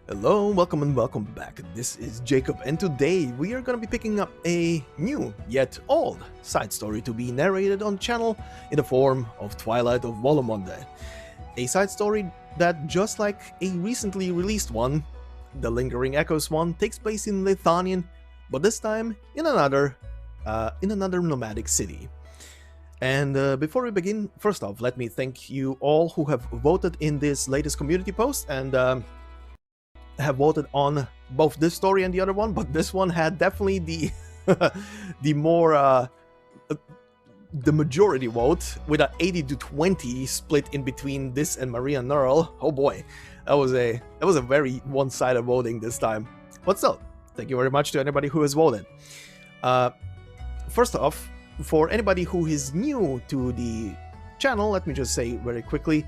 Hello, welcome and welcome back. This is Jacob, and today we are going to be picking up a new, yet old, side story to be narrated on the channel in the form of Twilight of Wolumonde. A side story that, just like a recently released one, the Lingering Echoes one, takes place in Leithanien, but this time in another nomadic city. And before we begin, first off, let me thank you all who have voted in this latest community post and have voted on both this story and the other one, but this one had definitely the the majority vote with an 80-20 split in between this and Maria Nurl. Oh boy, that was a very one-sided voting this time. But still, thank you very much to anybody who has voted. First off, for anybody who is new to the channel, let me just say very quickly,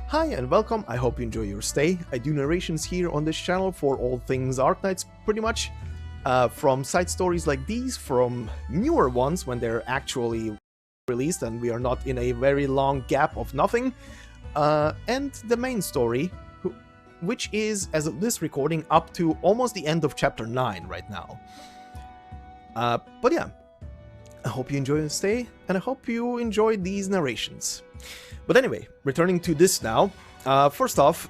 hi and welcome, I hope you enjoy your stay. I do narrations here on this channel for all things Arknights, pretty much. From side stories like these, from newer ones when they're actually released and we are not in a very long gap of nothing, and the main story, which is, as of this recording, up to almost the end of chapter 9 right now. But yeah, I hope you enjoy your stay, and I hope you enjoy these narrations. But anyway, returning to this now, first off,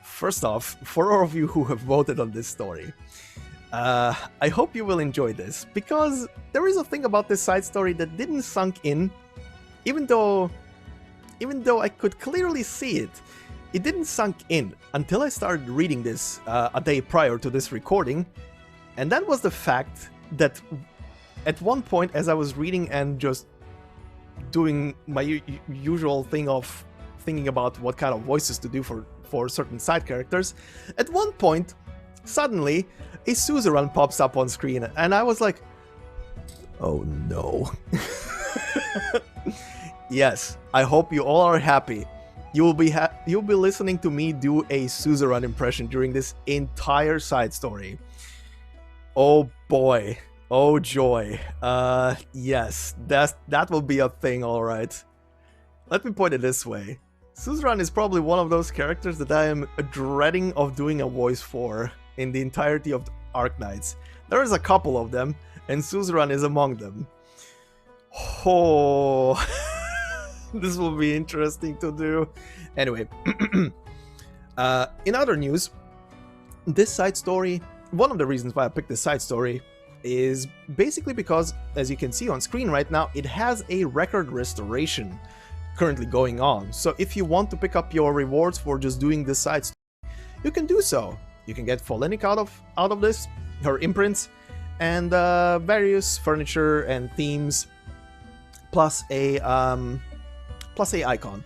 for all of you who have voted on this story, I hope you will enjoy this, because there is a thing about this side story that didn't sunk in, even though I could clearly see it. It didn't sunk in until I started reading this a day prior to this recording, and that was the fact that at one point, as I was reading and just doing my usual thing of thinking about what kind of voices to do for certain side characters, at one point, suddenly, a Suzuran pops up on screen, and I was like, oh no. Yes, I hope you all are happy. You'll be listening to me do a Suzuran impression during this entire side story. Oh boy. Oh joy. Yes, that will be a thing, alright. Let me put it this way. Suzuran is probably one of those characters that I am dreading of doing a voice for in the entirety of Arknights. There is a couple of them, and Suzuran is among them. Oh, this will be interesting to do. Anyway, in other news, this side story, one of the reasons why I picked this side story is basically because, as you can see on screen right now, it has a record restoration currently going on. So if you want to pick up your rewards for just doing this side story, you can do so. You can get Folinic out of this, her imprints, and various furniture and themes, plus a icon.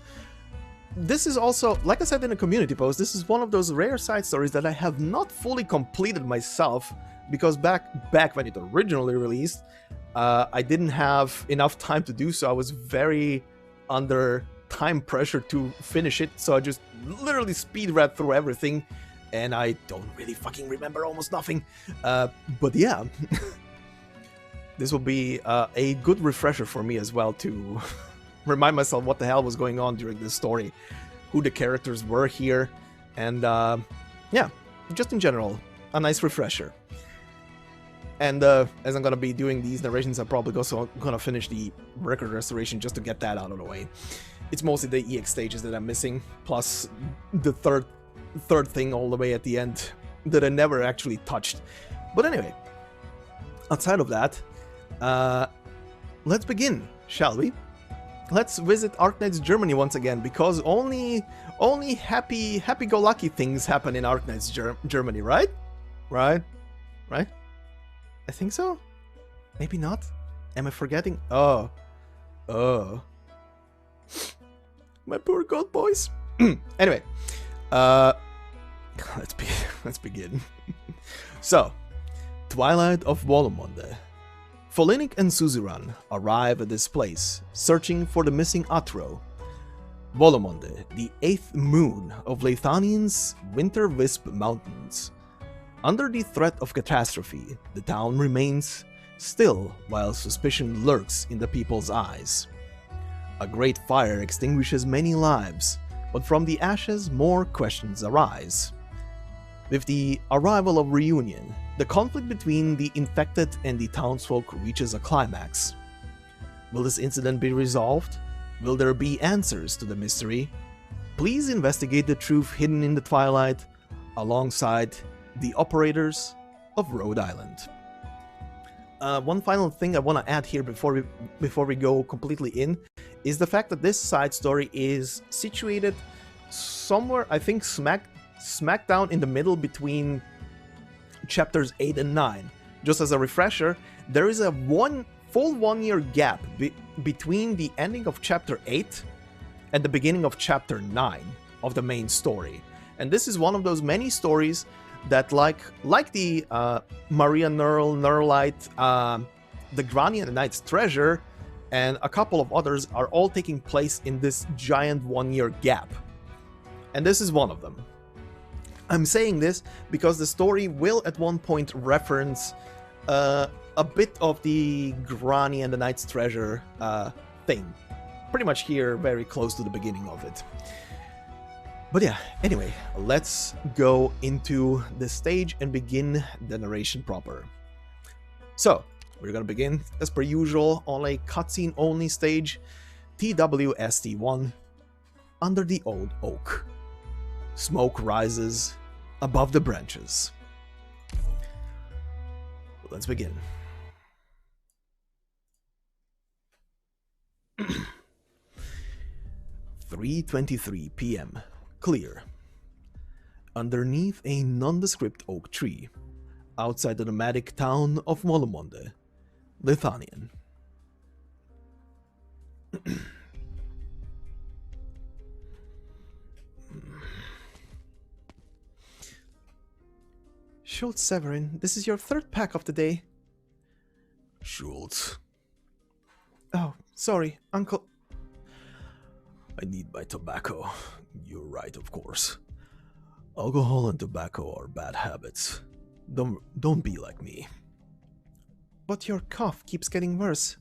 This is also, like I said in a community post, this is one of those rare side stories that I have not fully completed myself, because back when it originally released, I didn't have enough time to do so. I was very under time pressure to finish it, so I just literally speed read through everything, and I don't really fucking remember almost nothing. But yeah, this will be a good refresher for me as well to remind myself what the hell was going on during this story, who the characters were here, and yeah, just in general, a nice refresher. And as I'm gonna be doing these narrations, I'm probably also gonna finish the record restoration just to get that out of the way. It's mostly the EX stages that I'm missing, plus the third thing all the way at the end that I never actually touched. But anyway, outside of that, let's begin, shall we? Let's visit Arknights Germany once again, because only happy-go-lucky things happen in Arknights Germany, right? Right? I think so? Maybe not? Am I forgetting? Oh. My poor gold boys. Anyway, let's begin. So, Twilight of Wolumonde. Folinic and Suzuran arrive at this place, searching for the missing Atro. Wolumonde, the 8th moon of Leithanien's Winter Wisp Mountains. Under the threat of catastrophe, the town remains still while suspicion lurks in the people's eyes. A great fire extinguishes many lives, but from the ashes more questions arise. With the arrival of Reunion, the conflict between the infected and the townsfolk reaches a climax. Will this incident be resolved? Will there be answers to the mystery? Please investigate the truth hidden in the Twilight alongside the operators of Rhode Island. One final thing I want to add here before we go completely in is the fact that this side story is situated somewhere, I think, smack down in the middle between chapters 8 and 9. Just as a refresher, there is a full 1 year gap between the ending of chapter 8 and the beginning of chapter 9 of the main story. And this is one of those many stories that, like the Maria Nerlite, the Grani and the Knight's Treasure, and a couple of others, are all taking place in this giant 1 year gap. And this is one of them. I'm saying this because the story will at one point reference a bit of the Grani and the Knight's Treasure thing. Pretty much here, very close to the beginning of it. But yeah, anyway, let's go into the stage and begin the narration proper. So, we're gonna begin, as per usual, on a cutscene only stage, TWST1, under the old oak. Smoke rises above the branches. Let's begin. (3:23 p.m. Clear. Underneath a nondescript oak tree, outside the nomadic town of Wolumonde, Leithanien. Schultz Severin, this is your third pack of the day. Schultz. Oh, sorry, Uncle. I need my tobacco. You're right, of course. Alcohol and tobacco are bad habits. Don't be like me. But your cough keeps getting worse.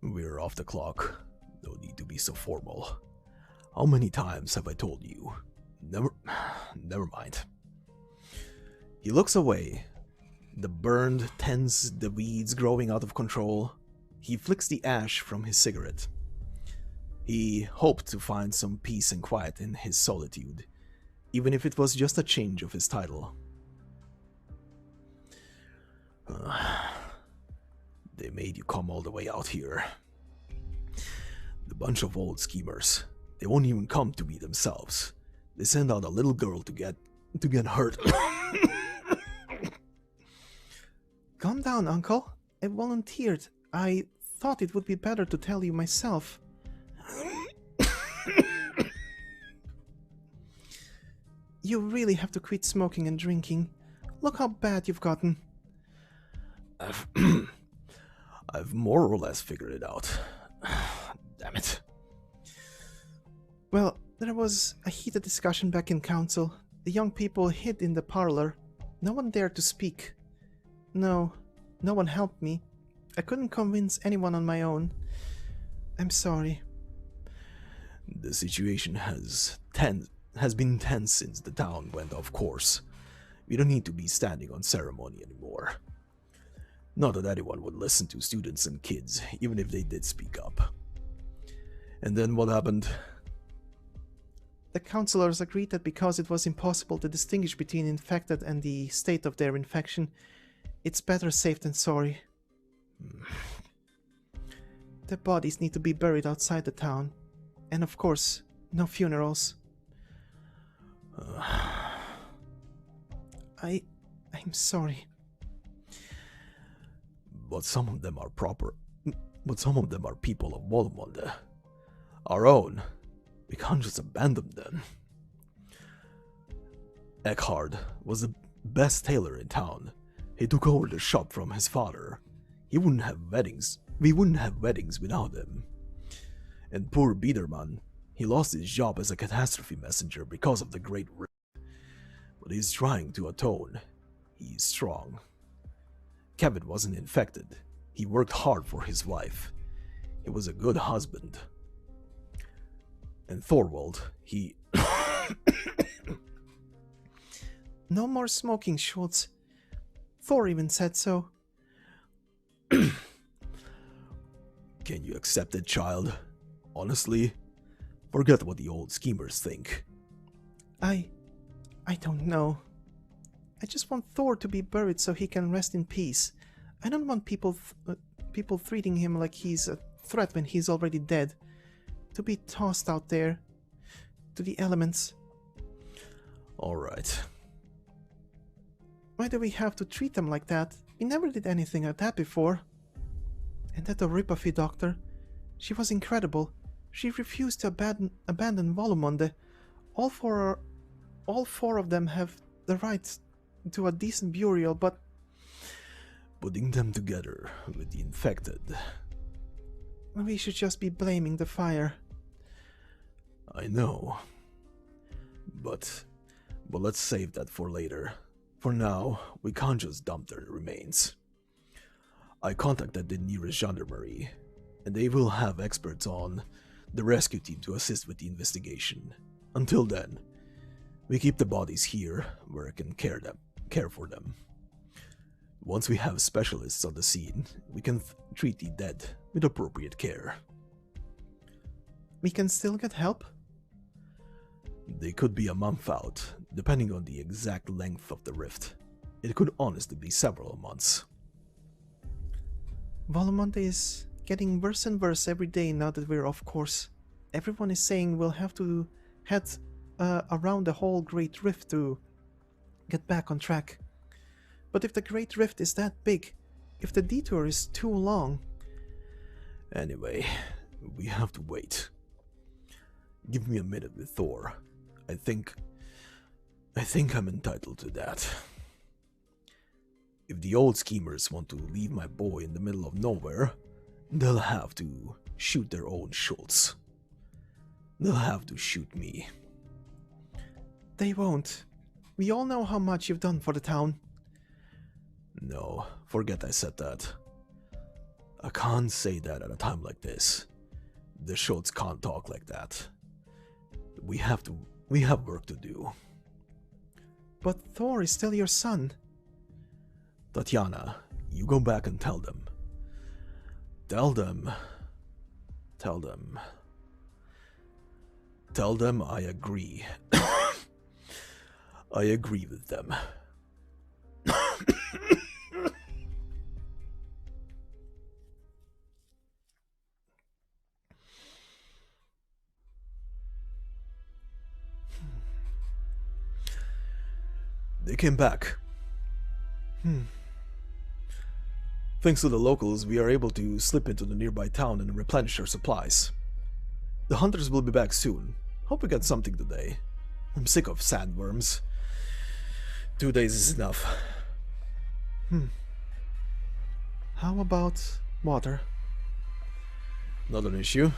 We're off the clock. No need to be so formal. How many times have I told you? Never mind. He looks away. The burned tense, the weeds growing out of control. He flicks the ash from his cigarette. He hoped to find some peace and quiet in his solitude, even if it was just a change of his title. They made you come all the way out here. The bunch of old schemers. They won't even come to me themselves. They send out a little girl to get hurt. Calm down, Uncle. I volunteered. I thought it would be better to tell you myself. You really have to quit smoking and drinking. Look how bad you've gotten. I've more or less figured it out. Damn it. Well, there was a heated discussion back in council. The young people hid in the parlor. No one dared to speak. No one helped me. I couldn't convince anyone on my own. I'm sorry. The situation has been tense since the town went off course. We don't need to be standing on ceremony anymore. Not that anyone would listen to students and kids, even if they did speak up. And then what happened? The councilors agreed that because it was impossible to distinguish between infected and the state of their infection, it's better safe than sorry. Their bodies need to be buried outside the town. And of course, no funerals. I'm sorry. But some of them are people of Wolumonde. Our own. We can't just abandon them. Eckhard was the best tailor in town. He took over the shop from his father. We wouldn't have weddings without him. And poor Biederman, he lost his job as a catastrophe messenger because of the Great Rift. But he's trying to atone. He's strong. Kevin wasn't infected. He worked hard for his wife. He was a good husband. And Thorwald, he... No more smoking, Schultz. Thor even said so. Can you accept it, child? Honestly, forget what the old schemers think. I don't know. I just want Thor to be buried so he can rest in peace. I don't want people treating him like he's a threat when he's already dead. To be tossed out there to the elements. Alright. Why do we have to treat them like that? We never did anything like that before. And that Operator Doctor, she was incredible. She refused to abandon Wolumonde. All four of them have the right to a decent burial, but Putting them together with the infected. we should just be blaming the fire. I know. But let's save that for later. For now, we can't just dump their remains. I contacted the nearest gendarmerie, and they will have experts on the rescue team to assist with the investigation. Until then, we keep the bodies here where I can care for them. Once we have specialists on the scene, we can treat the dead with appropriate care. We can still get help? They could be a month out, depending on the exact length of the rift. It could honestly be several months. Wolumonde is getting worse and worse every day now that we're off course. Everyone is saying we'll have to head around the whole Great Rift to get back on track. But if the Great Rift is that big, if the detour is too long... Anyway, we have to wait. Give me a minute with Thor. I think I'm entitled to that. If the old schemers want to leave my boy in the middle of nowhere, they'll have to shoot their own Schultz. They'll have to shoot me. They won't. We all know how much you've done for the town. No, forget I said that. I can't say that at a time like this. The Schultz can't talk like that. We have work to do. But Thor is still your son. Tatiana, you go back and tell them. Tell them I agree. I agree with them. They came back. Thanks to the locals, we are able to slip into the nearby town and replenish our supplies. The hunters will be back soon. Hope we get something today. I'm sick of sandworms. 2 days is enough. How about water? Not an issue.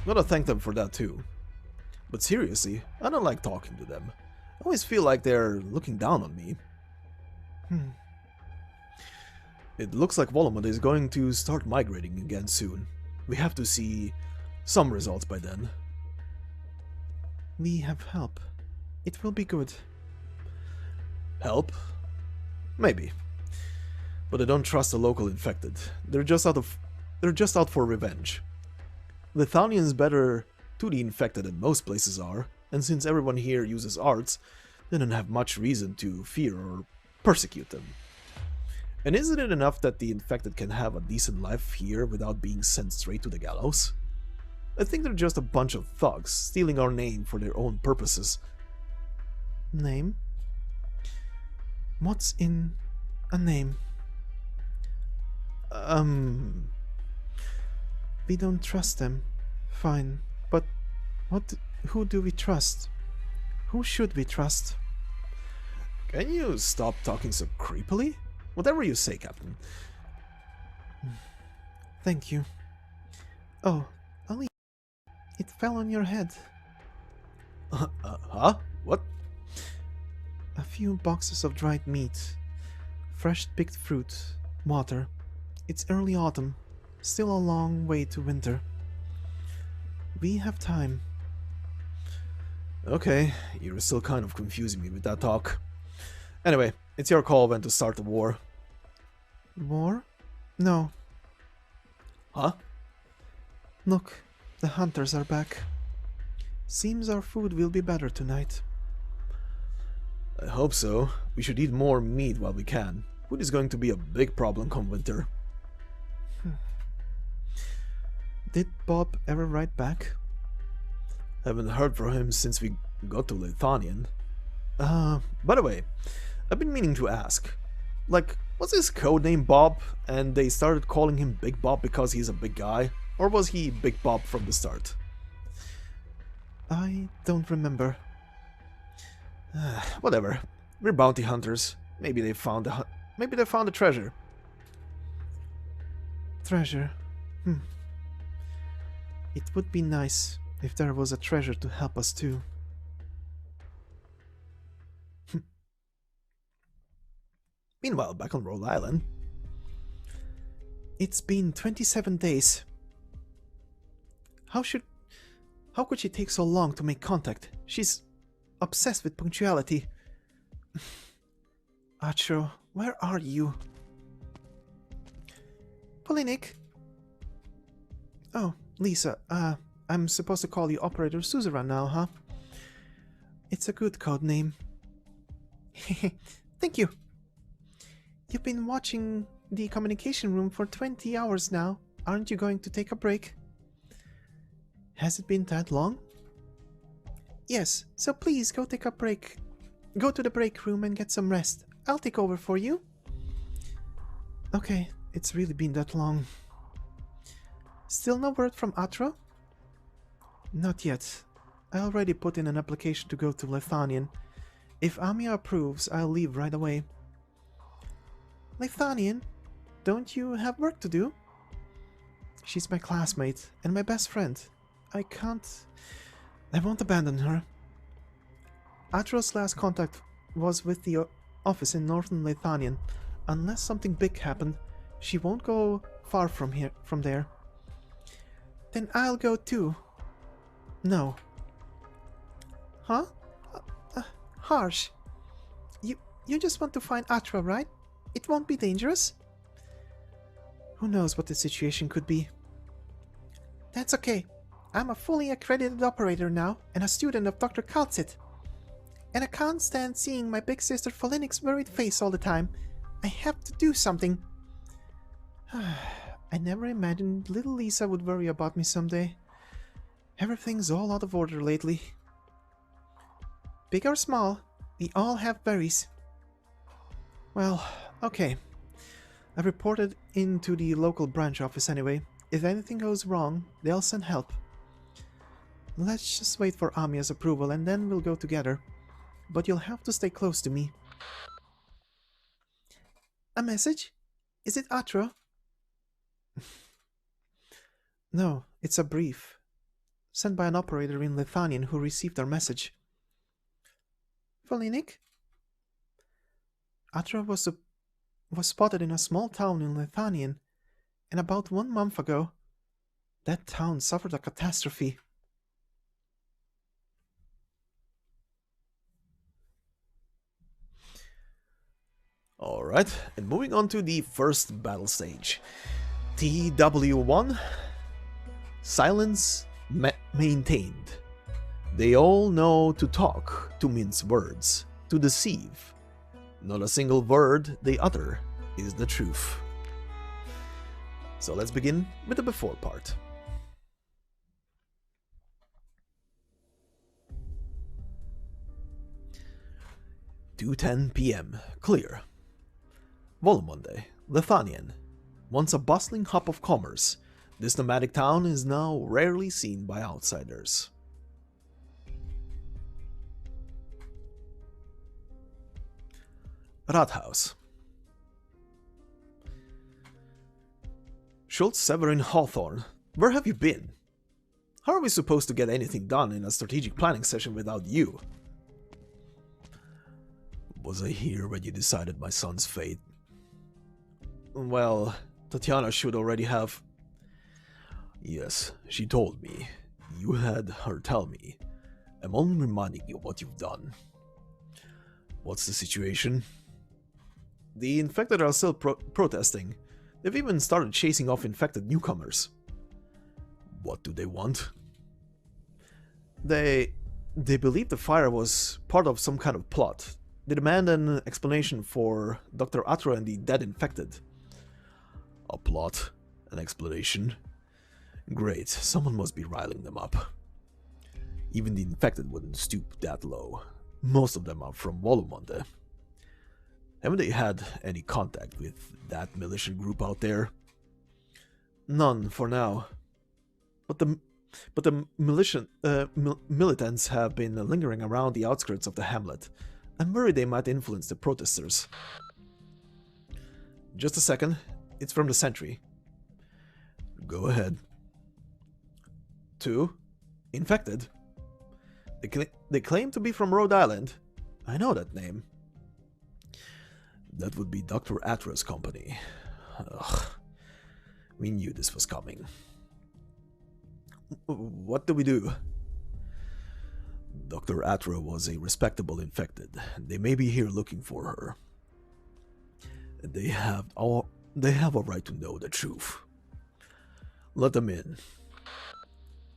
Gotta thank them for that too. But seriously, I don't like talking to them. I always feel like they're looking down on me. It looks like Wolumonde is going to start migrating again soon. We have to see some results by then. We have help. It will be good. Help? Maybe. But I don't trust the local infected. They're just out for revenge. Leithanion's better to the infected than most places are, and since everyone here uses arts, they don't have much reason to fear or persecute them. And isn't it enough that the infected can have a decent life here without being sent straight to the gallows? I think they're just a bunch of thugs, stealing our name for their own purposes. Name? What's in a name? We don't trust them. Fine. But who do we trust? Who should we trust? Can you stop talking so creepily? Whatever you say, Captain. Thank you. Oh, Ali, it fell on your head. Huh? What? A few boxes of dried meat, fresh picked fruit, water. It's early autumn, still a long way to winter. We have time. Okay, you're still kind of confusing me with that talk. Anyway, it's your call when to start the war. War? No. Huh? Look, the hunters are back. Seems our food will be better tonight. I hope so. We should eat more meat while we can. Food is going to be a big problem come winter. Did Bob ever write back? Haven't heard from him since we got to Leithanien. By the way, I've been meaning to ask. Like, was his codename Bob, and they started calling him Big Bob because he's a big guy? Or was he Big Bob from the start? I don't remember. Whatever. We're bounty hunters. Maybe they found the treasure. Treasure? It would be nice if there was a treasure to help us too. Meanwhile, back on Rhode Island. It's been 27 days. How could she take so long to make contact? She's obsessed with punctuality. Atro, where are you? Folinic? Oh, Lisa, I'm supposed to call you Operator Suzuran now, huh? It's a good code name. Thank you. You've been watching the communication room for 20 hours now. Aren't you going to take a break? Has it been that long? Yes, so please go take a break. Go to the break room and get some rest. I'll take over for you. Okay, it's really been that long. Still no word from Atro? Not yet. I already put in an application to go to Leithanien. If Amia approves, I'll leave right away. Leithanien? Don't you have work to do? She's my classmate and my best friend. I won't abandon her. Atro's last contact was with the office in northern Leithanien. Unless something big happened, she won't go far from there. Then I'll go too. No. Huh? Harsh. You just want to find Atro, right? It won't be dangerous? Who knows what the situation could be. That's okay. I'm a fully accredited operator now, and a student of Dr. Kaltzit. And I can't stand seeing my big sister Folinic's worried face all the time. I have to do something. I never imagined little Lisa would worry about me someday. Everything's all out of order lately. Big or small, we all have worries. Well, okay. I've reported into the local branch office anyway. If anything goes wrong, they'll send help. Let's just wait for Amia's approval and then we'll go together. But you'll have to stay close to me. A message? Is it Atro? No, it's a brief. Sent by an operator in Leithanien who received our message. Folinic? Atro was spotted in a small town in Leithanien, and about 1 month ago, that town suffered a catastrophe. Alright, and moving on to the first battle stage. TW1. Silence maintained. They all know to talk, to mince words, to deceive. Not a single word they utter is the truth. So let's begin with the before part. "2:10 p.m. Clear. Wolumonde, Leithanien. Once a bustling hub of commerce, this nomadic town is now rarely seen by outsiders. Rathaus. Schultz Severin Hawthorne, where have you been? How are we supposed to get anything done in a strategic planning session without you? Was I here when you decided my son's fate? Well, Tatiana should already have... Yes, she told me. You had her tell me. I'm only reminding you of what you've done. What's the situation? The infected are still protesting. They've even started chasing off infected newcomers. What do they want? They believe the fire was part of some kind of plot. They demand an explanation for Dr. Atro and the dead infected. A plot? An explanation? Great, someone must be riling them up. Even the infected wouldn't stoop that low. Most of them are from Wolumonde. Haven't they had any contact with that militant group out there? None for now. But the militants have been lingering around the outskirts of the hamlet. I'm worried they might influence the protesters. Just a second. It's from the sentry. Go ahead. 2. Infected. They claim to be from Rhode Island. I know that name. That would be Dr. Atro's company. Ugh. We knew this was coming. What do we do? Dr. Atro was a respectable infected. They may be here looking for her. They have a right to know the truth. Let them in.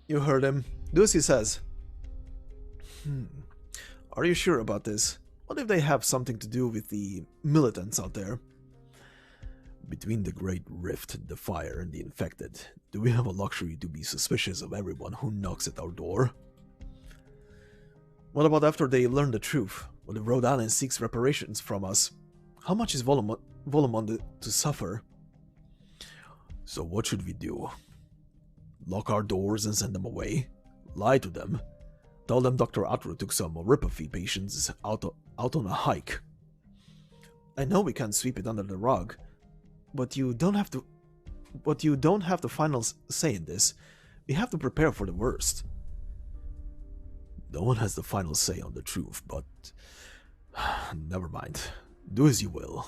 You heard him. Do as he says. Are you sure about this? What if they have something to do with the militants out there? Between the Great Rift, the fire, and the infected, do we have a luxury to be suspicious of everyone who knocks at our door? What about after they learn the truth? What if Rhode Island seeks reparations from us? How much is Wolumonde to suffer? So what should we do? Lock our doors and send them away? Lie to them? Tell them Dr. Atro took some Ripathy patients out on a hike? I know we can't sweep it under the rug, but you don't have the final say in this. We have to prepare for the worst. No one has the final say on the truth, but never mind. Do as you will.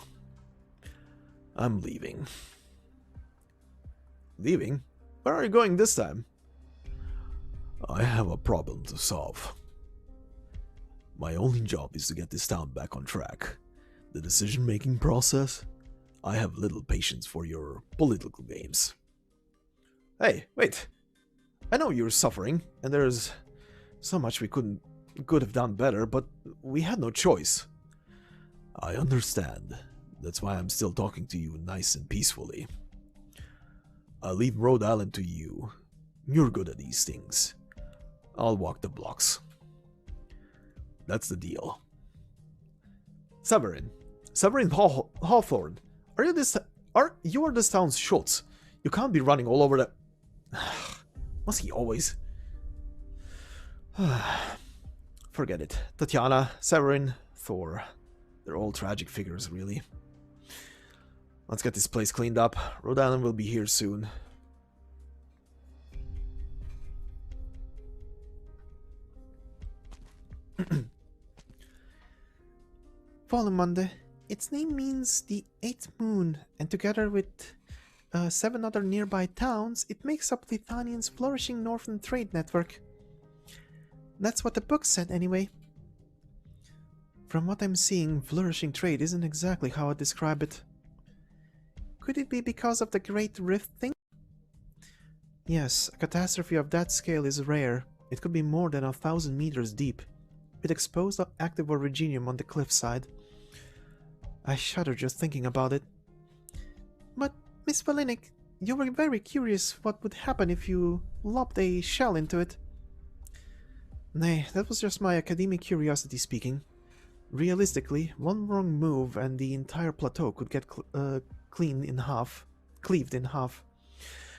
I'm leaving. Leaving? Where are you going this time? I have a problem to solve. My only job is to get this town back on track. The decision-making process? I have little patience for your political games. Hey, wait. I know you're suffering, and there's so much we could have done better, but we had no choice. I understand. That's why I'm still talking to you nice and peacefully. I'll leave Rhode Island to you. You're good at these things. I'll walk the blocks. That's the deal. Severin Hawthorne. You are this town's Schultz. You can't be running all over the... Must he always? Forget it. Tatiana, Severin, Thor. They're all tragic figures, really. Let's get this place cleaned up. Rhode Island will be here soon. Wolumonde. Its name means the 8th moon, and together with 7 other nearby towns, it makes up Leithanien's flourishing northern trade network. That's what the book said, anyway. From what I'm seeing, flourishing trade isn't exactly how I'd describe it. Could it be because of the Great Rift thing? Yes, a catastrophe of that scale is rare. It could be more than 1,000 meters deep, with exposed active originium on the cliffside. I shudder just thinking about it. But, Miss Folinic, you were very curious what would happen if you lobbed a shell into it. Nay, that was just my academic curiosity speaking. Realistically, one wrong move and the entire plateau could get cleaved in half.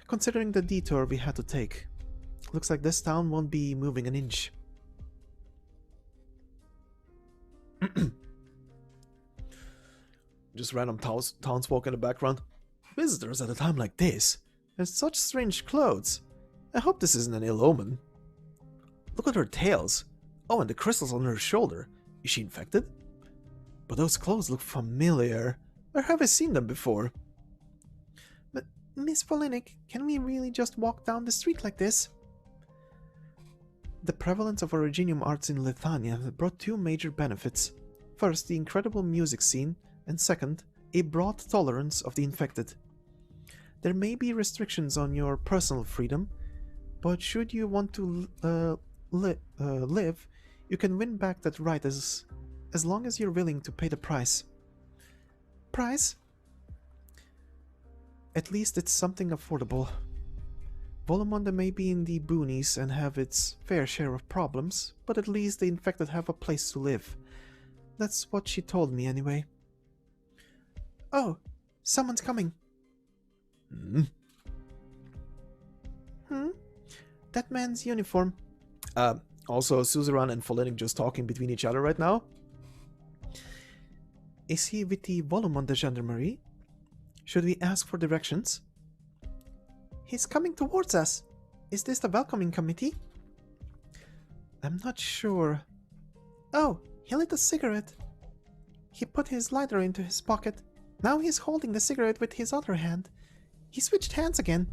Considering the detour we had to take. Looks like this town won't be moving an inch. Just random townsfolk in the background. Visitors at a time like this. And such strange clothes. I hope this isn't an ill omen. Look at her tails. Oh, and the crystals on her shoulder. Is she infected? But those clothes look familiar. Where have I seen them before? But, Miss Folinic, can we really just walk down the street like this? The prevalence of originium arts in Leithania brought 2 major benefits. First, the incredible music scene, and second, a broad tolerance of the infected. There may be restrictions on your personal freedom, but should you want to live, you can win back that right as long as you're willing to pay the price. Price? At least it's something affordable. Wolumonde may be in the boonies and have its fair share of problems, but at least the infected have a place to live. That's what she told me anyway. Oh, someone's coming. That man's uniform. Also, Suzuran and Folinic just talking between each other right now. Is he with the Wolumonde Gendarmerie? Should we ask for directions? He's coming towards us. Is this the welcoming committee? I'm not sure. Oh, he lit a cigarette. He put his lighter into his pocket. Now he's holding the cigarette with his other hand. He switched hands again.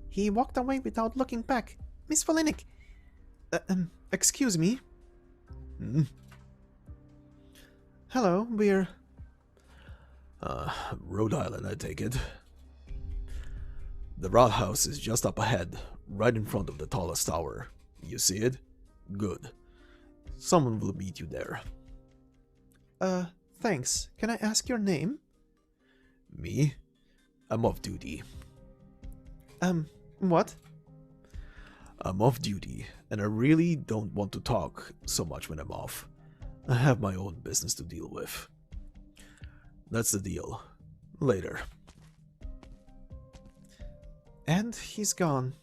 He walked away without looking back. Miss Folinic. Excuse me. Hello, we're... Rhode Island, I take it. The roundhouse is just up ahead, right in front of the tallest tower. You see it? Good. Someone will meet you there. Thanks. Can I ask your name? Me? I'm off duty. What? I'm off duty, and I really don't want to talk so much when I'm off. I have my own business to deal with. That's the deal. Later. And he's gone.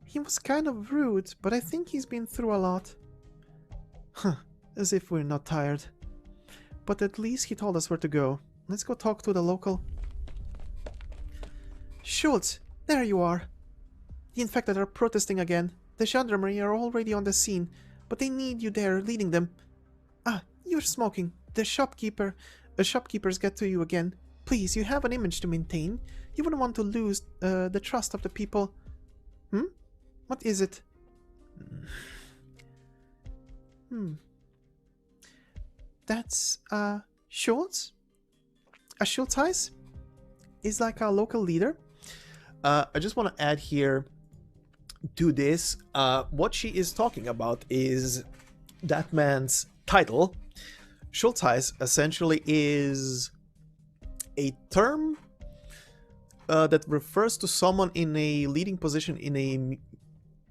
He was kind of rude, but I think he's been through a lot. As if we're not tired. But at least he told us where to go. Let's go talk to the local... Schultz, there you are. The infected are protesting again. The gendarmerie are already on the scene, but they need you there leading them. Ah, you're smoking. The shopkeepers get to you again. Please, you have an image to maintain. You wouldn't want to lose the trust of the people. What is it? That's, Schultz? A Schultz is like a local leader. I just want to add here to this, what she is talking about is that man's title. Schultz essentially is a term that refers to someone in a leading position in a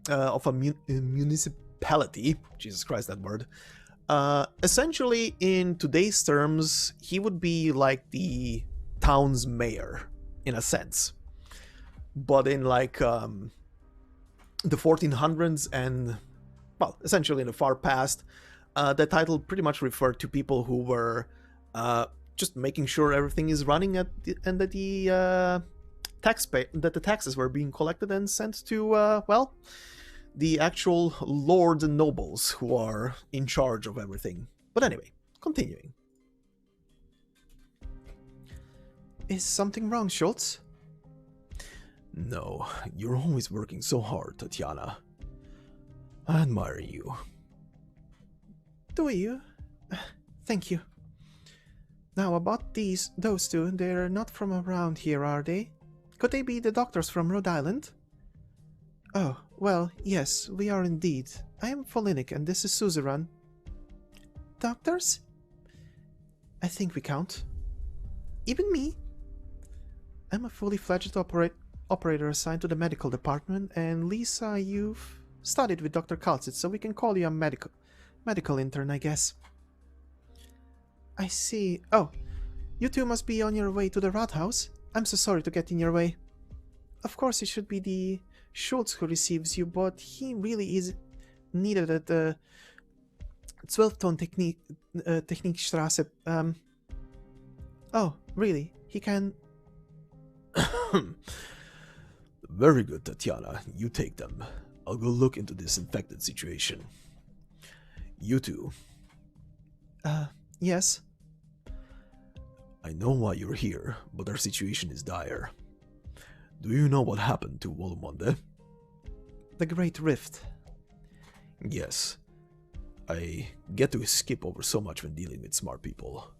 of a municipality. Jesus Christ, that word. Essentially, in today's terms, he would be like the town's mayor, in a sense. But in like the 1400s and, well, essentially in the far past, the title pretty much referred to people who were just making sure everything is running and that the taxes were being collected and sent to well, the actual lords and nobles who are in charge of everything. But anyway, continuing. Is something wrong, Schultz? No, you're always working so hard, Tatiana. I admire you. Do you? Thank you. Now about those two, they're not from around here, are they? Could they be the doctors from Rhode Island? Oh, well, yes, we are indeed. I am Folinic and this is Suzuran. Doctors? I think we count. Even me? I'm a fully fledged operator assigned to the medical department, and Lisa, you've studied with Dr. Kalsitz, so we can call you a medical intern, I guess. I see. Oh, you two must be on your way to the roundhouse. I'm so sorry to get in your way. Of course, it should be the Schultz who receives you, but he really is needed at the 12-ton Technikstrasse. Oh, really? He can... Very good, Tatiana. You take them. I'll go look into this infected situation. You two. Yes? I know why you're here, but our situation is dire. Do you know what happened to Wolumonde? The Great Rift. Yes. I get to skip over so much when dealing with smart people.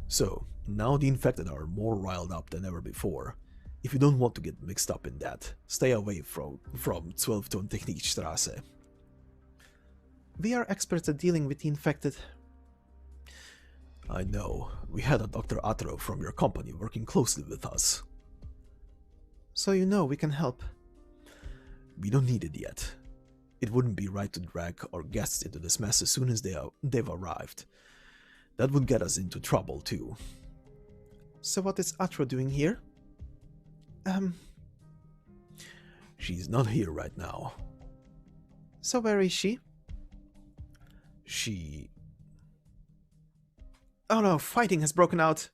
So, now the infected are more riled up than ever before. If you don't want to get mixed up in that, stay away from 12 Technikstrasse. We are experts at dealing with the infected. I know. We had a Dr. Atro from your company working closely with us. So you know we can help. We don't need it yet. It wouldn't be right to drag our guests into this mess as soon as they've arrived. That would get us into trouble too. So what is Atro doing here? She's not here right now. So where is she? Oh no, fighting has broken out.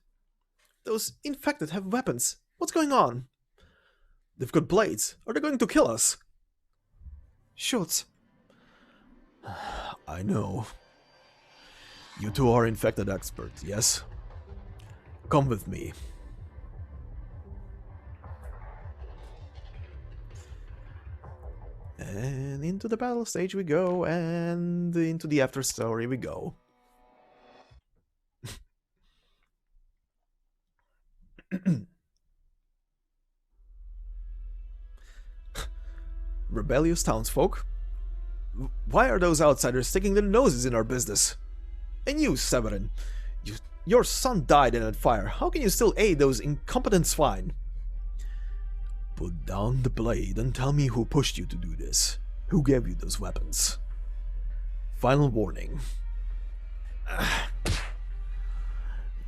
Those infected have weapons. What's going on? They've got blades. Are they going to kill us? Schultz. I know. You two are infected experts, yes? Come with me. And into the battle stage we go, and into the after story we go. Rebellious townsfolk? Why are those outsiders sticking their noses in our business? And you, Severin, your son died in that fire. How can you still aid those incompetent swine? Put down the blade and tell me who pushed you to do this. Who gave you those weapons? Final warning.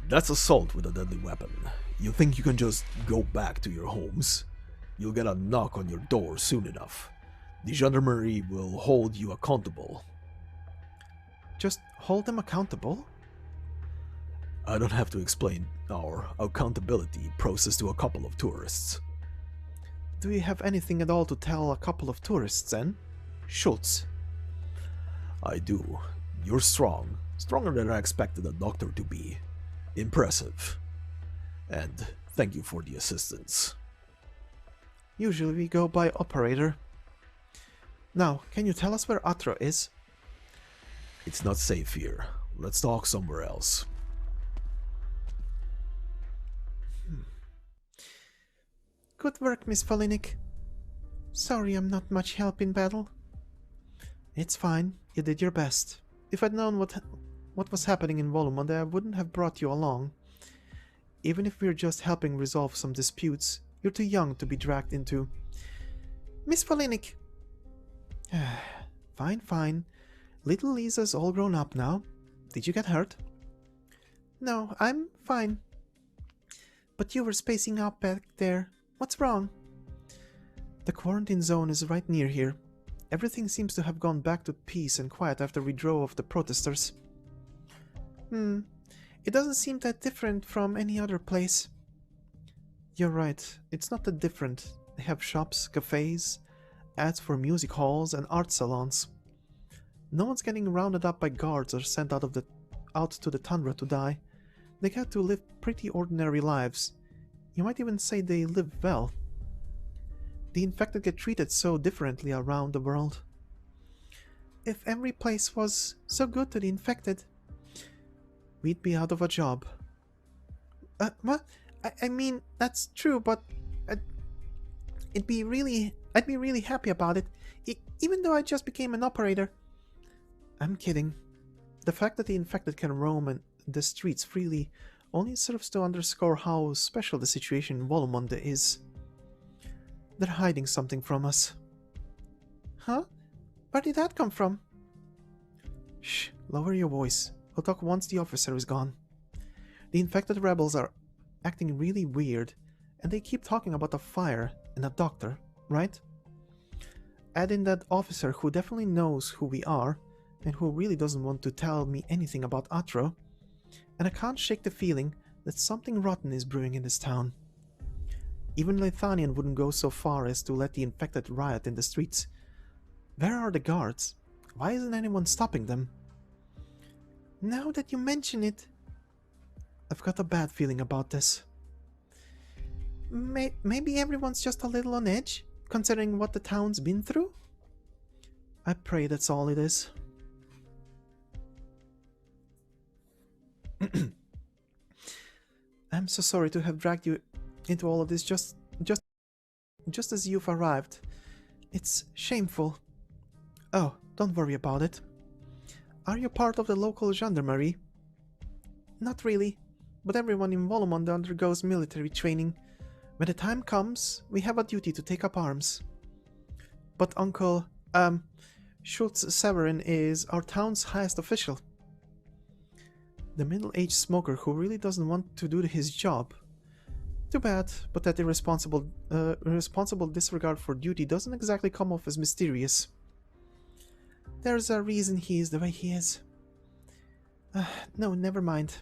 That's assault with a deadly weapon. You think you can just go back to your homes? You'll get a knock on your door soon enough. The gendarmerie will hold you accountable. Just hold them accountable? I don't have to explain our accountability process to a couple of tourists. Do you have anything at all to tell a couple of tourists then? Schultz. I do. You're strong. Stronger than I expected a doctor to be. Impressive. And thank you for the assistance. Usually we go by Operator. Now, can you tell us where Atro is? It's not safe here. Let's talk somewhere else. Good work, Miss Folinic. Sorry I'm not much help in battle. It's fine. You did your best. If I'd known what was happening in Wolumonde, I wouldn't have brought you along. Even if we're just helping resolve some disputes, you're too young to be dragged into... Miss Folinic! Fine, fine. Little Lisa's all grown up now. Did you get hurt? No, I'm fine. But you were spacing out back there. What's wrong? The quarantine zone is right near here. Everything seems to have gone back to peace and quiet after we drove off the protesters. It doesn't seem that different from any other place. You're right, it's not that different. They have shops, cafes, ads for music halls and art salons. No one's getting rounded up by guards or sent out to the tundra to die. They get to live pretty ordinary lives. You might even say they live well. The infected get treated so differently around the world. If every place was so good to the infected, we'd be out of a job. What? I mean, that's true, but I'd be really happy about it, even though I just became an operator. I'm kidding. The fact that the infected can roam in the streets freely only serves to underscore how special the situation in Wolumonde is. They're hiding something from us. Huh? Where did that come from? Shh, lower your voice. We'll talk once the officer is gone. The infected rebels are acting really weird, and they keep talking about a fire and a doctor, right? Add in that officer who definitely knows who we are, and who really doesn't want to tell me anything about Atro, and I can't shake the feeling that something rotten is brewing in this town. Even Leithanien wouldn't go so far as to let the infected riot in the streets. Where are the guards? Why isn't anyone stopping them? Now that you mention it, I've got a bad feeling about this. Maybe everyone's just a little on edge, considering what the town's been through? I pray that's all it is. I'm so sorry to have dragged you into all of this just as you've arrived. It's shameful. Oh, don't worry about it. Are you part of the local gendarmerie? Not really, but everyone in Wolumonde undergoes military training. When the time comes, we have a duty to take up arms. But Uncle, Rhodes Island is our town's highest official. The middle-aged smoker who really doesn't want to do his job. Too bad, but that irresponsible disregard for duty doesn't exactly come off as mysterious. There's a reason he is the way he is. No, never mind.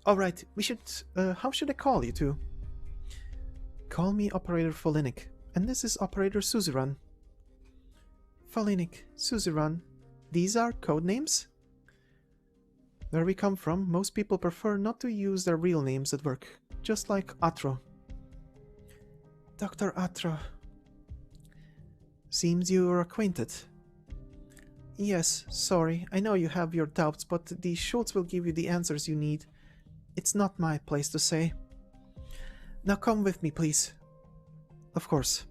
Alright, we should... how should I call you two? Call me Operator Folinic, and this is Operator Suzuran. Folinic, Suzuran, these are code names? Where we come from, most people prefer not to use their real names at work, just like Atro. Dr. Atro. Seems you're acquainted. Yes, sorry, I know you have your doubts, but the Rhodes will give you the answers you need. It's not my place to say. Now come with me, please. Of course.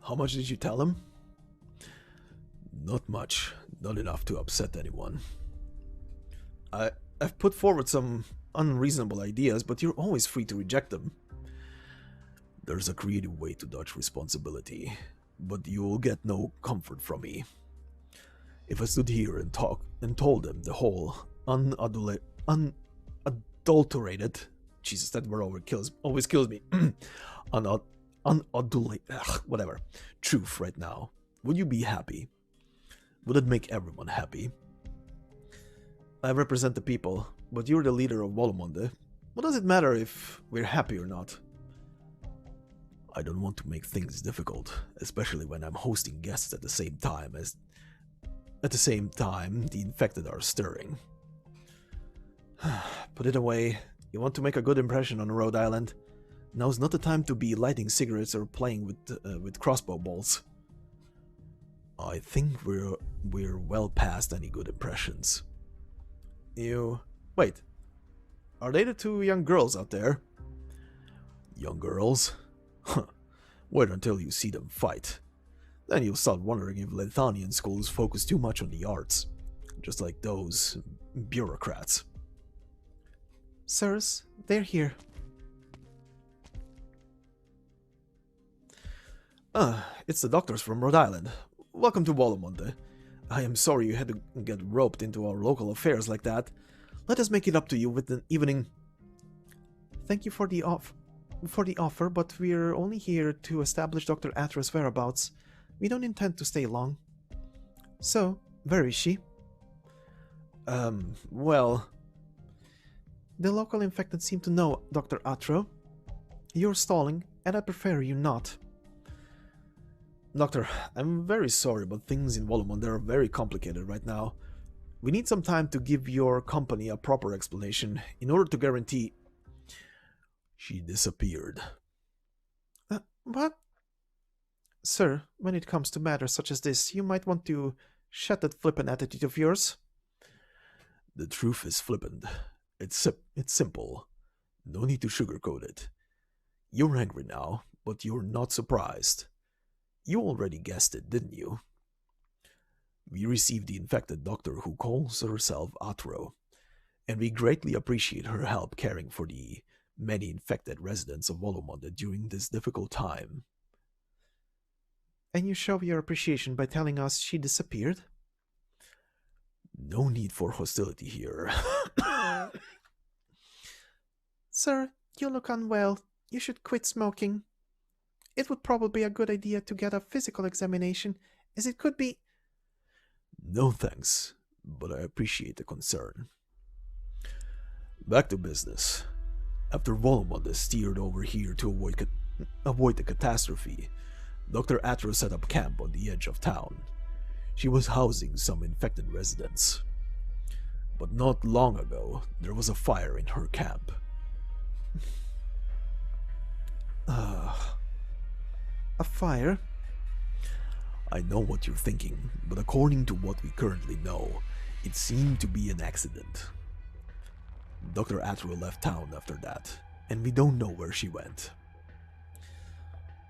How much did you tell him? Not much. Not enough to upset anyone. I've put forward some unreasonable ideas, but you're always free to reject them. There's a creative way to dodge responsibility, but you'll get no comfort from me. If I stood here and told them the whole unadulterated, Jesus, that word always kills me. Whatever, truth right now, would you be happy? Would it make everyone happy? I represent the people, but you're the leader of Wolumonde. What does it matter if we're happy or not? I don't want to make things difficult, especially when I'm hosting guests at the same time the infected are stirring. Put it away. You want to make a good impression on Rhode Island? Now's not the time to be lighting cigarettes or playing with crossbow bolts. I think we're well past any good impressions. Wait. Are they the two young girls out there? Young girls? Wait until you see them fight. Then you'll start wondering if Leithanien schools focus too much on the arts. Just like those bureaucrats. Sirs, they're here. It's the doctors from Rhode Island. Welcome to Wolumonde. I am sorry you had to get roped into our local affairs like that. Let us make it up to you with an evening. Thank you for the offer, but we're only here to establish Dr. Atro's whereabouts. We don't intend to stay long. So, where is she? Well... The local infected seem to know Dr. Atro. You're stalling, and I prefer you not. Doctor, I'm very sorry, but things in Wolumonde are very complicated right now. We need some time to give your company a proper explanation in order to guarantee... She disappeared. What? Sir, when it comes to matters such as this, you might want to shut that flippant attitude of yours. The truth is flippant. It's simple. No need to sugarcoat it. You're angry now, but you're not surprised. You already guessed it, didn't you? We received the infected doctor who calls herself Atro, and we greatly appreciate her help caring for the many infected residents of Wolumonde during this difficult time. And you show your appreciation by telling us she disappeared? No need for hostility here. Sir, you look unwell. You should quit smoking. It would probably be a good idea to get a physical examination, as it could be... No thanks, but I appreciate the concern. Back to business. After Wolumonde steered over here to avoid the catastrophe, Dr. Atro set up camp on the edge of town. She was housing some infected residents. But not long ago, there was a fire in her camp. A fire? I know what you're thinking, but according to what we currently know, it seemed to be an accident. Dr. Atro left town after that, and we don't know where she went.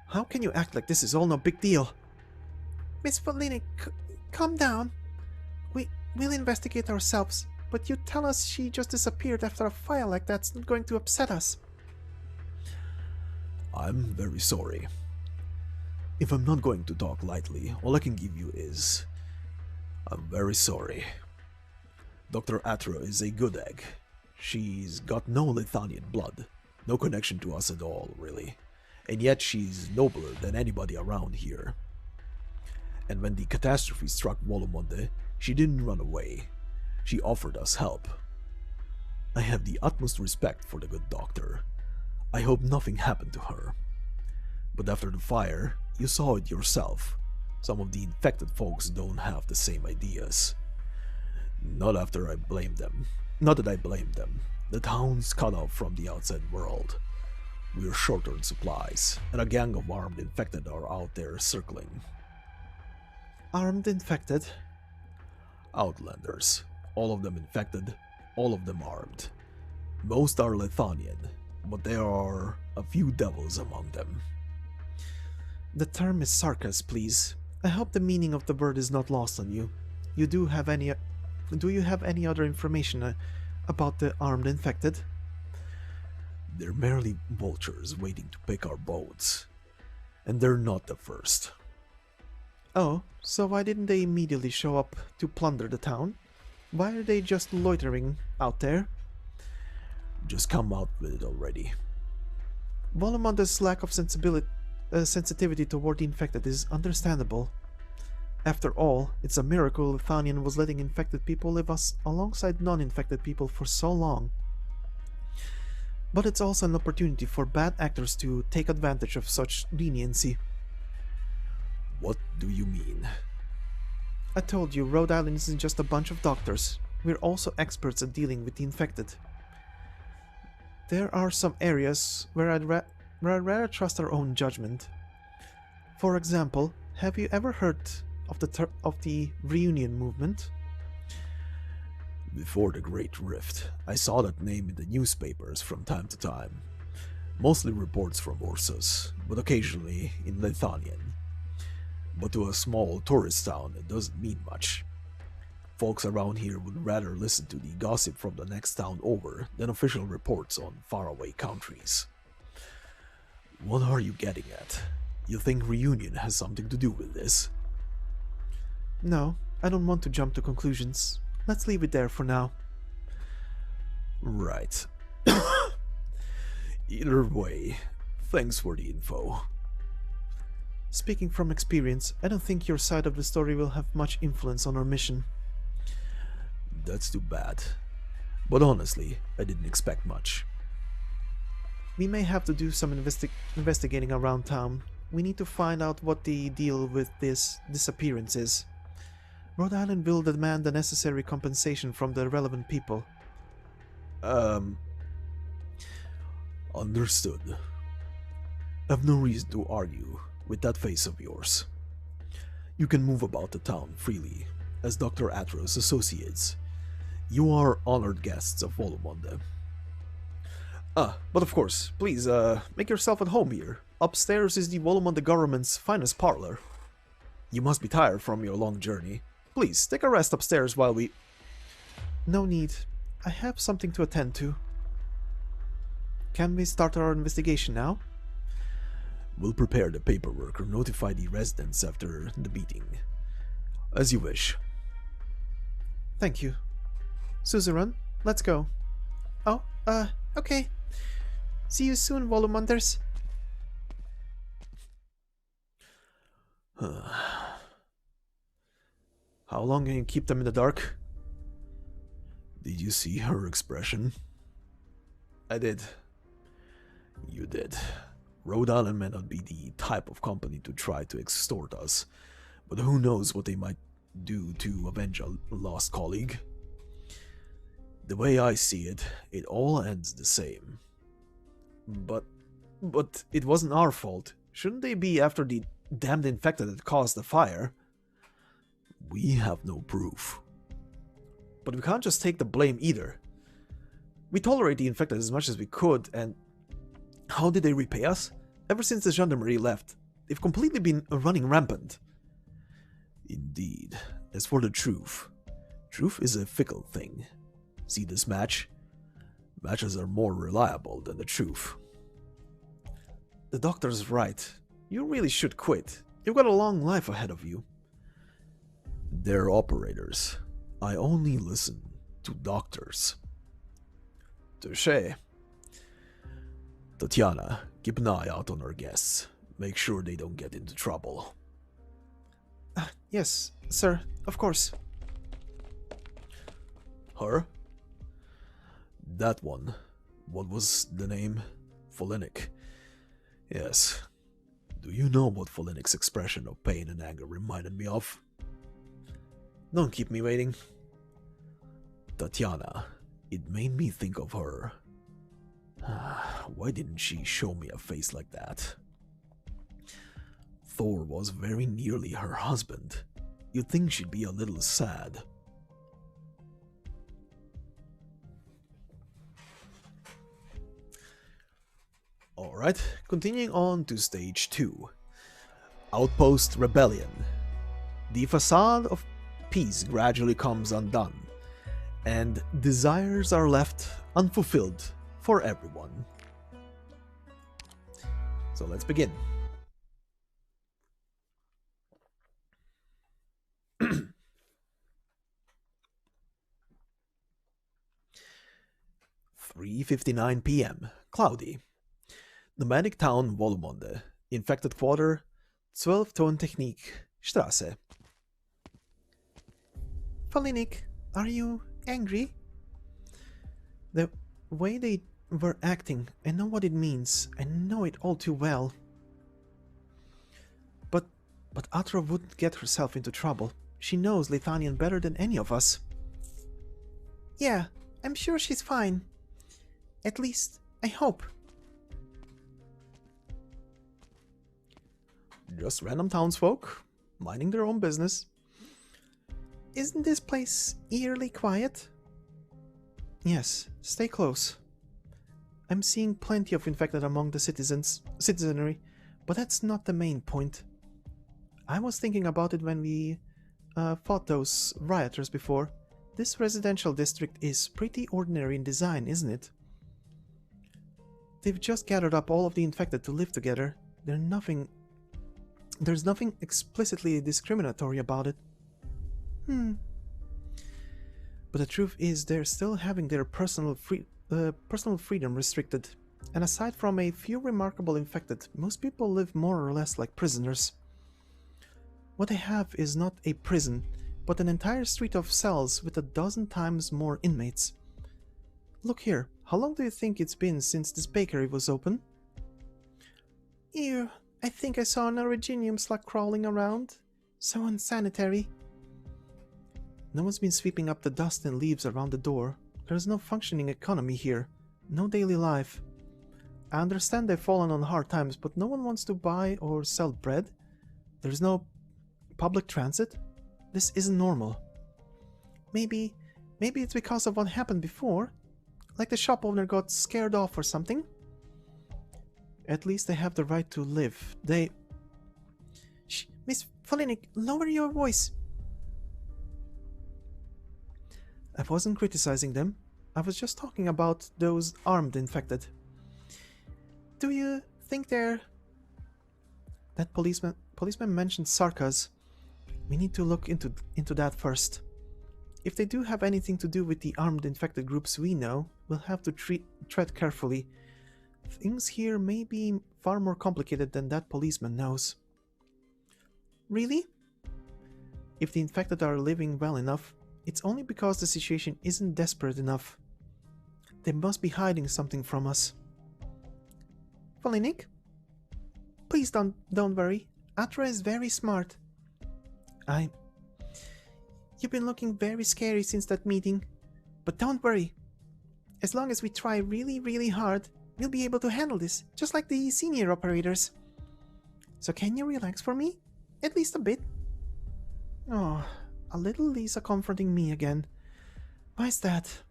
How can you act like this is all no big deal? Miss Folinic, calm down. We'll investigate ourselves, but you tell us she just disappeared after a fire like that's not going to upset us. I'm very sorry. If I'm not going to talk lightly, all I can give you is... I'm very sorry. Dr. Atro is a good egg. She's got no Leithanien blood, no connection to us at all, really. And yet she's nobler than anybody around here. And when the catastrophe struck Wolumonde, she didn't run away. She offered us help. I have the utmost respect for the good doctor. I hope nothing happened to her. But after the fire, you saw it yourself. Some of the infected folks don't have the same ideas. Not that I blame them. The town's cut off from the outside world. We're short on supplies, and a gang of armed infected are out there circling. Armed infected? Outlanders. All of them infected, all of them armed. Most are Leithanien, but there are a few devils among them. The term is sarcasm, please. I hope the meaning of the word is not lost on you. Do you have any other information about the armed infected? They're merely vultures waiting to pick our bones. And they're not the first. Oh, so why didn't they immediately show up to plunder the town? Why are they just loitering out there? Just come out with it already. Wolumonde's lack of sensitivity toward the infected is understandable. After all, it's a miracle Leithanien was letting infected people live alongside non-infected people for so long. But it's also an opportunity for bad actors to take advantage of such leniency. What do you mean? I told you, Rhode Island isn't just a bunch of doctors. We're also experts at dealing with the infected. There are some areas where I'd rather trust our own judgment. For example, have you ever heard of the reunion movement? Before the Great Rift, I saw that name in the newspapers from time to time. Mostly reports from Ursus, but occasionally in Leithanien. But to a small tourist town, it doesn't mean much. Folks around here would rather listen to the gossip from the next town over than official reports on faraway countries. What are you getting at? You think reunion has something to do with this? No, I don't want to jump to conclusions. Let's leave it there for now. Right. Either way, thanks for the info. Speaking from experience, I don't think your side of the story will have much influence on our mission. That's too bad. But honestly, I didn't expect much. We may have to do some investigating around town. We need to find out what the deal with this disappearance is. Rhode Island will demand the necessary compensation from the relevant people. Understood. I've no reason to argue with that face of yours. You can move about the town freely, as Dr. Atro's associates. You are honored guests of Wolumonde. But of course, please, make yourself at home here. Upstairs is the Wolumonde government's finest parlor. You must be tired from your long journey. Please, take a rest upstairs while we... No need. I have something to attend to. Can we start our investigation now? We'll prepare the paperwork or notify the residents after the meeting. As you wish. Thank you. Suzuran, let's go. Oh, okay. See you soon, Wolumonders. How long can you keep them in the dark? Did you see her expression? I did. You did. Rhode Island may not be the type of company to try to extort us, but who knows what they might do to avenge a lost colleague. The way I see it, it all ends the same. But it wasn't our fault. Shouldn't they be after the damned infected that caused the fire. We have no proof. But we can't just take the blame either. We tolerate the infected as much as we could, and how did they repay us? Ever since the gendarmerie left, they've completely been running rampant. Indeed. As for the truth is a fickle thing. See this match? Matches are more reliable than the truth. The doctor's right. You really should quit. You've got a long life ahead of you. They're operators. I only listen to doctors. Touché. Tatiana, keep an eye out on our guests. Make sure they don't get into trouble. Yes, sir, of course. Her? That one. What was the name? Folinic. Yes. Do you know what Folinic's expression of pain and anger reminded me of? Don't keep me waiting. Tatiana. It made me think of her. Why didn't she show me a face like that? Thor was very nearly her husband. You'd think she'd be a little sad. Alright, continuing on to stage 2. Outpost Rebellion. The facade of peace gradually comes undone, and desires are left unfulfilled for everyone. So let's begin. (3:59 p.m.) Cloudy. Nomadic town Wolumonde. Infected quarter 12 Ton Technique Straße. Folinic, are you angry? The way they were acting, I know what it means. I know it all too well. But Atro wouldn't get herself into trouble. She knows Leithanien better than any of us. Yeah, I'm sure she's fine. At least, I hope. Just random townsfolk, minding their own business. Isn't this place eerily quiet? Yes, stay close. I'm seeing plenty of infected among the citizenry, but that's not the main point. I was thinking about it when we fought those rioters before. This residential district is pretty ordinary in design, isn't it? They've just gathered up all of the infected to live together. There's nothing explicitly discriminatory about it. But the truth is they're still having their personal freedom restricted. And aside from a few remarkable infected, most people live more or less like prisoners. What they have is not a prison, but an entire street of cells with 12 times more inmates. Look here, how long do you think it's been since this bakery was open? Ew, I think I saw an originium slug crawling around. So unsanitary. No one's been sweeping up the dust and leaves around the door. There's no functioning economy here. No daily life. I understand they've fallen on hard times, but no one wants to buy or sell bread. There's no public transit. This isn't normal. Maybe it's because of what happened before. Like the shop owner got scared off or something. At least they have the right to live. Shh, Miss Folinic, lower your voice. I wasn't criticizing them. I was just talking about those armed infected. Do you think they're... That policeman mentioned Sarkas. We need to look into that first. If they do have anything to do with the armed infected groups we know, we'll have to tread carefully. Things here may be far more complicated than that policeman knows. Really? If the infected are living well enough, it's only because the situation isn't desperate enough. They must be hiding something from us. Folinic? Please don't worry. Atro is very smart. You've been looking very scary since that meeting. But don't worry. As long as we try really, really hard, we'll be able to handle this, just like the senior operators. So can you relax for me? At least a bit. Oh, a little Lisa comforting me again. Why's that?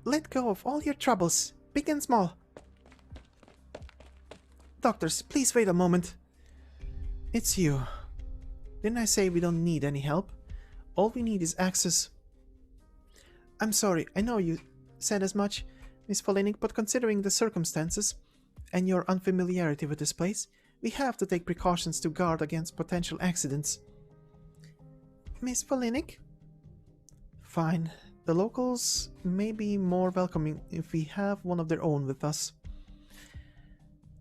Let go of all your troubles, big and small. Doctors, please wait a moment. It's you. Didn't I say we don't need any help? All we need is access. I'm sorry, I know you said as much, Miss Folinic, but considering the circumstances and your unfamiliarity with this place, we have to take precautions to guard against potential accidents. Miss Folinic? Fine. The locals may be more welcoming if we have one of their own with us.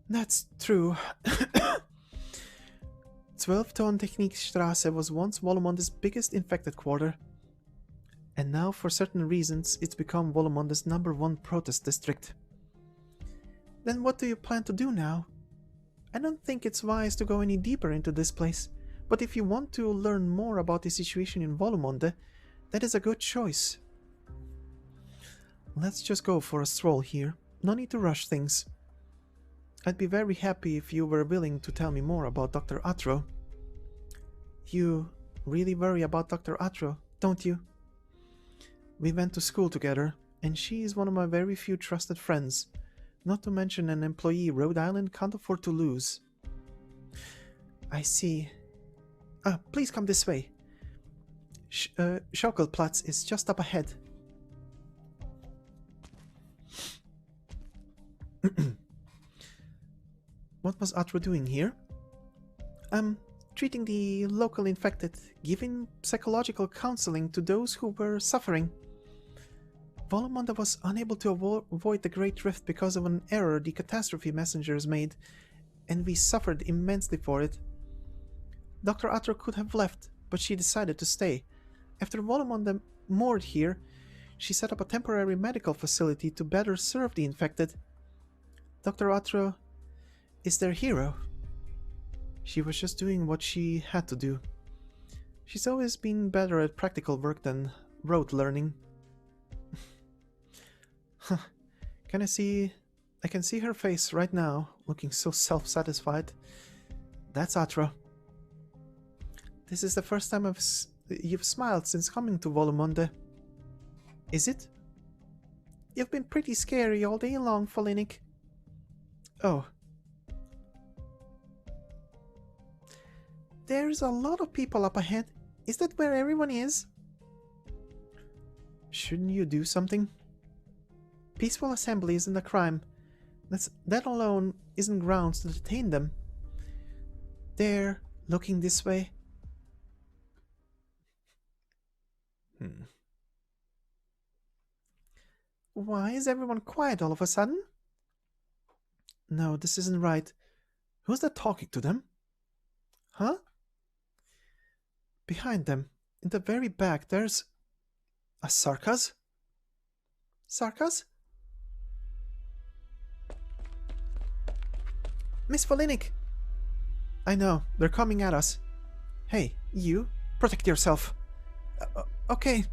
That's true. 12-Ton Technikstraße was once Wolumonde's biggest infected quarter, and now for certain reasons it's become Wolumonde's #1 protest district. Then what do you plan to do now? I don't think it's wise to go any deeper into this place, but if you want to learn more about the situation in Wolumonde, that is a good choice. Let's just go for a stroll here. No need to rush things. I'd be very happy if you were willing to tell me more about Dr. Atro. You really worry about Dr. Atro, don't you? We went to school together, and she is one of my very few trusted friends, not to mention an employee Rhode Island can't afford to lose. I see. Please come this way. Schaukelplatz is just up ahead. What was Atro doing here? Treating the local infected, giving psychological counseling to those who were suffering. Wolumonde was unable to avoid the Great Rift because of an error the Catastrophe messengers made, and we suffered immensely for it. Dr. Atro could have left, but she decided to stay. After Wolumonde moored here, she set up a temporary medical facility to better serve the infected. Dr. Atro is their hero. She was just doing what she had to do. She's always been better at practical work than rote learning. I can see her face right now, looking so self-satisfied. That's Atro. This is the first time you've smiled since coming to Wolumonde. Is it? You've been pretty scary all day long, Folinic. Oh. There's a lot of people up ahead. Is that where everyone is? Shouldn't you do something? Peaceful assembly isn't a crime. That alone isn't grounds to detain them. They're looking this way. Why is everyone quiet all of a sudden? No, this isn't right. Who's that talking to them? Huh? Behind them, in the very back, there's a Sarkaz? Sarkaz? Miss Folinic! I know, they're coming at us. Hey, you, protect yourself. Okay.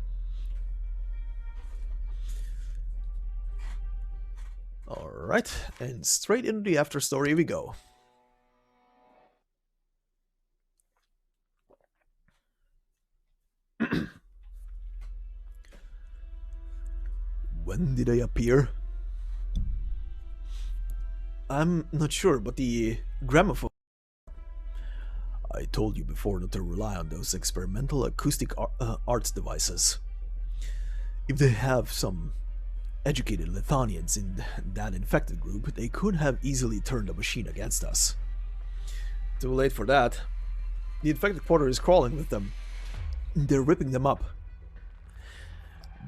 Alright, and straight into the after story we go. When did I appear? I'm not sure, but the gramophone... I told you before not to rely on those experimental acoustic arts devices. If they have some educated Leithanians in that infected group, they could have easily turned the machine against us. Too late for that. The infected quarter is crawling with them. They're ripping them up.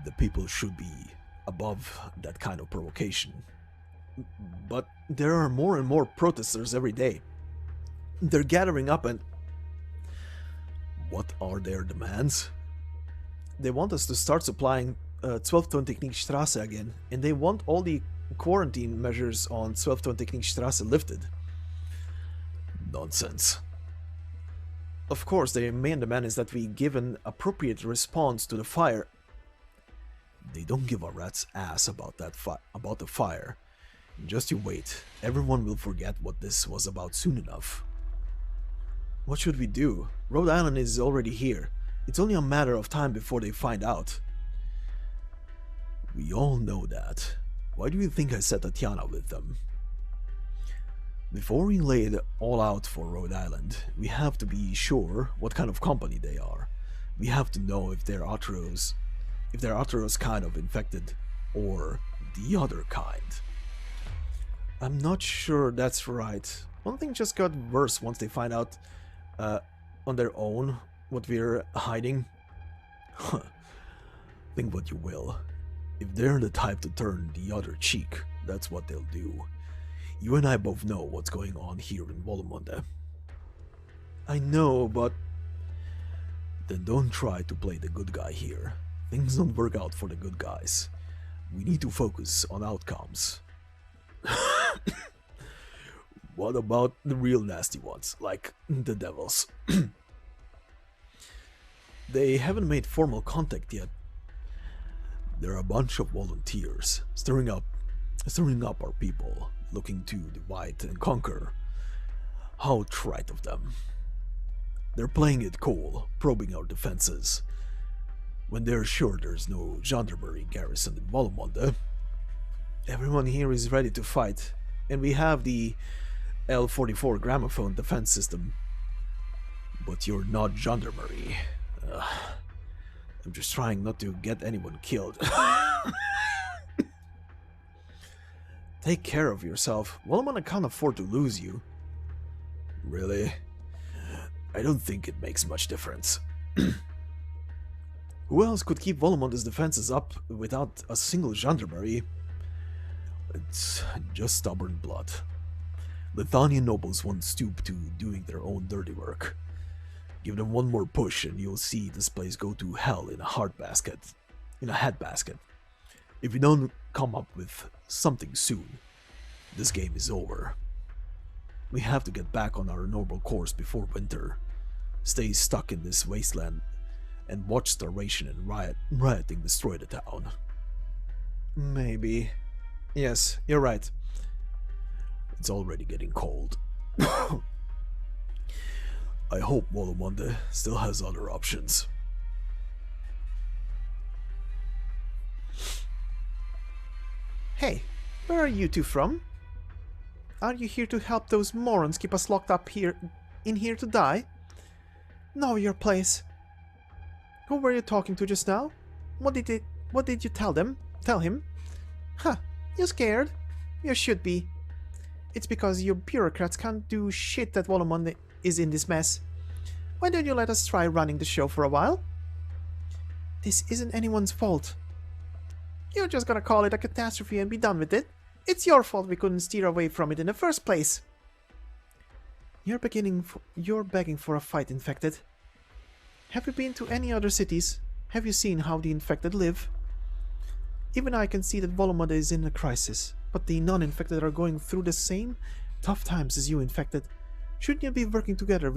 The people should be above that kind of provocation. But there are more and more protesters every day. They're gathering up and... What are their demands? They want us to start supplying 12-Ton Technikstraße again, and they want all the quarantine measures on 12-Ton Technikstraße lifted. Nonsense. Of course, their main demand is that we give an appropriate response to the fire. They don't give a rat's ass about the fire. Just you wait. Everyone will forget what this was about soon enough. What should we do? Rhode Island is already here. It's only a matter of time before they find out. We all know that. Why do you think I set Tatiana with them? Before we lay it all out for Rhode Island, we have to be sure what kind of company they are. We have to know if they're Atro's kind of infected, or the other kind. I'm not sure that's right. One thing just got worse once they find out on their own what we're hiding. Think what you will. If they're the type to turn the other cheek, that's what they'll do. You and I both know what's going on here in Wolumonde. I know, but... Then don't try to play the good guy here. Things don't work out for the good guys. We need to focus on outcomes. What about the real nasty ones, like the devils? They haven't made formal contact yet. They're a bunch of volunteers, stirring up our people, looking to divide and conquer. How trite of them. They're playing it cool, probing our defenses. When they're sure there's no gendarmerie garrison in Wolumonde. Everyone here is ready to fight, and we have the L-44 gramophone defense system. But you're not gendarmerie. I'm just trying not to get anyone killed. Take care of yourself. Wolumonde can't afford to lose you. Really? I don't think it makes much difference. Who else could keep Wolumonde's defenses up without a single gendarmerie? It's just stubborn blood. Leithanien nobles won't stoop to doing their own dirty work. Give them one more push and you'll see this place go to hell in a handbasket. If we don't come up with something soon, this game is over. We have to get back on our normal course before winter. Stay stuck in this wasteland and watch starvation and rioting destroy the town. Maybe. Yes, you're right. It's already getting cold. I hope Wolumonde still has other options. Hey, where are you two from? Are you here to help those morons keep us locked up in here to die? Know your place. Who were you talking to just now? What did you tell them? Tell him? Huh, you scared? You should be. It's because you bureaucrats can't do shit that Wolumonde is in this mess. Why don't you let us try running the show for a while? This isn't anyone's fault. You're just gonna call it a catastrophe and be done with it. It's your fault we couldn't steer away from it in the first place. You're begging for a fight, infected. Have you been to any other cities? Have you seen how the infected live? Even I can see that Wolumonde is in a crisis, but the non-infected are going through the same tough times as you, infected. Shouldn't you be working together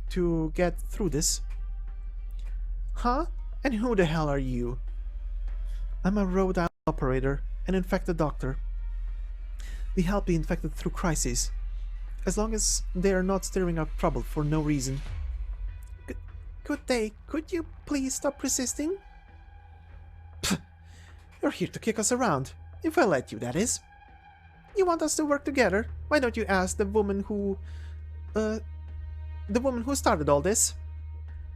to get through this? Huh? And who the hell are you? I'm a Rhodes Island Operator, an infected doctor. We help the infected through crises, as long as they are not stirring up trouble for no reason. Good day. Could you please stop resisting? Pfft. You're here to kick us around. If I let you, that is. You want us to work together? Why don't you ask the woman who started all this?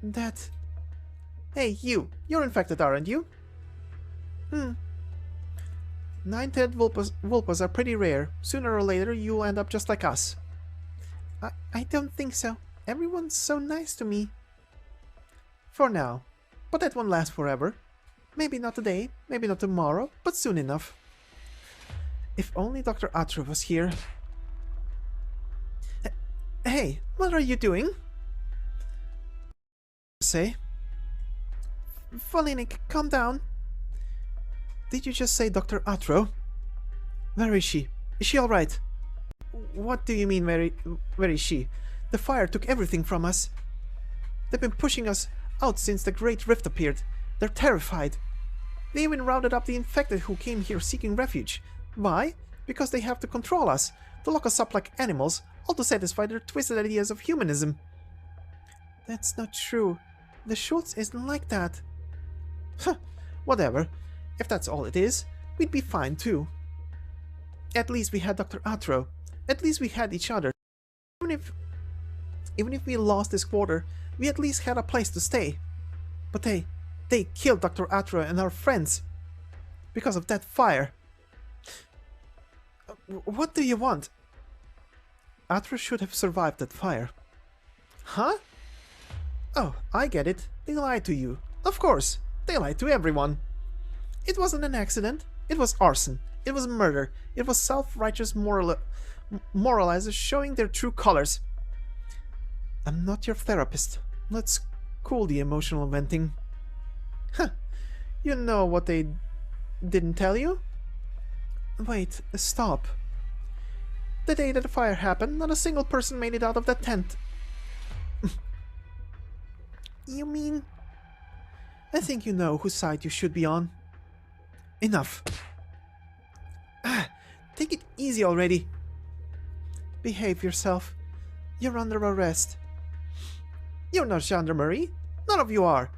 That... Hey, you're infected, aren't you? 9-tailed vulpas are pretty rare. Sooner or later, you'll end up just like us. I don't think so. Everyone's so nice to me. For now. But that won't last forever. Maybe not today, maybe not tomorrow, but soon enough. If only Dr. Atro was here. Hey, what are you doing? Say? Folinic, calm down. Did you just say Dr. Atro? Where is she? Is she alright? What do you mean, where is she? The fire took everything from us. They've been pushing us out since the Great Rift appeared. They're terrified. They even rounded up the infected who came here seeking refuge. Why? Because they have to control us, to lock us up like animals, all to satisfy their twisted ideas of humanism. That's not true. The Schultz isn't like that. Huh, whatever. If that's all it is, we'd be fine too. At least we had Dr. Atro. At least we had each other. Even if we lost this quarter, we at least had a place to stay. But they killed Dr. Atro and our friends. Because of that fire. What do you want? Atro should have survived that fire. Huh? Oh, I get it. They lied to you. Of course, they lied to everyone. It wasn't an accident. It was arson. It was murder. It was self-righteous moralizers showing their true colors. I'm not your therapist. Let's cool the emotional venting. Huh. You know what they didn't tell you? Wait, stop. The day that the fire happened, not a single person made it out of that tent. You mean? I think you know whose side you should be on. Enough. Take it easy already. Behave yourself. You're under arrest. You're not gendarmerie. None of you are.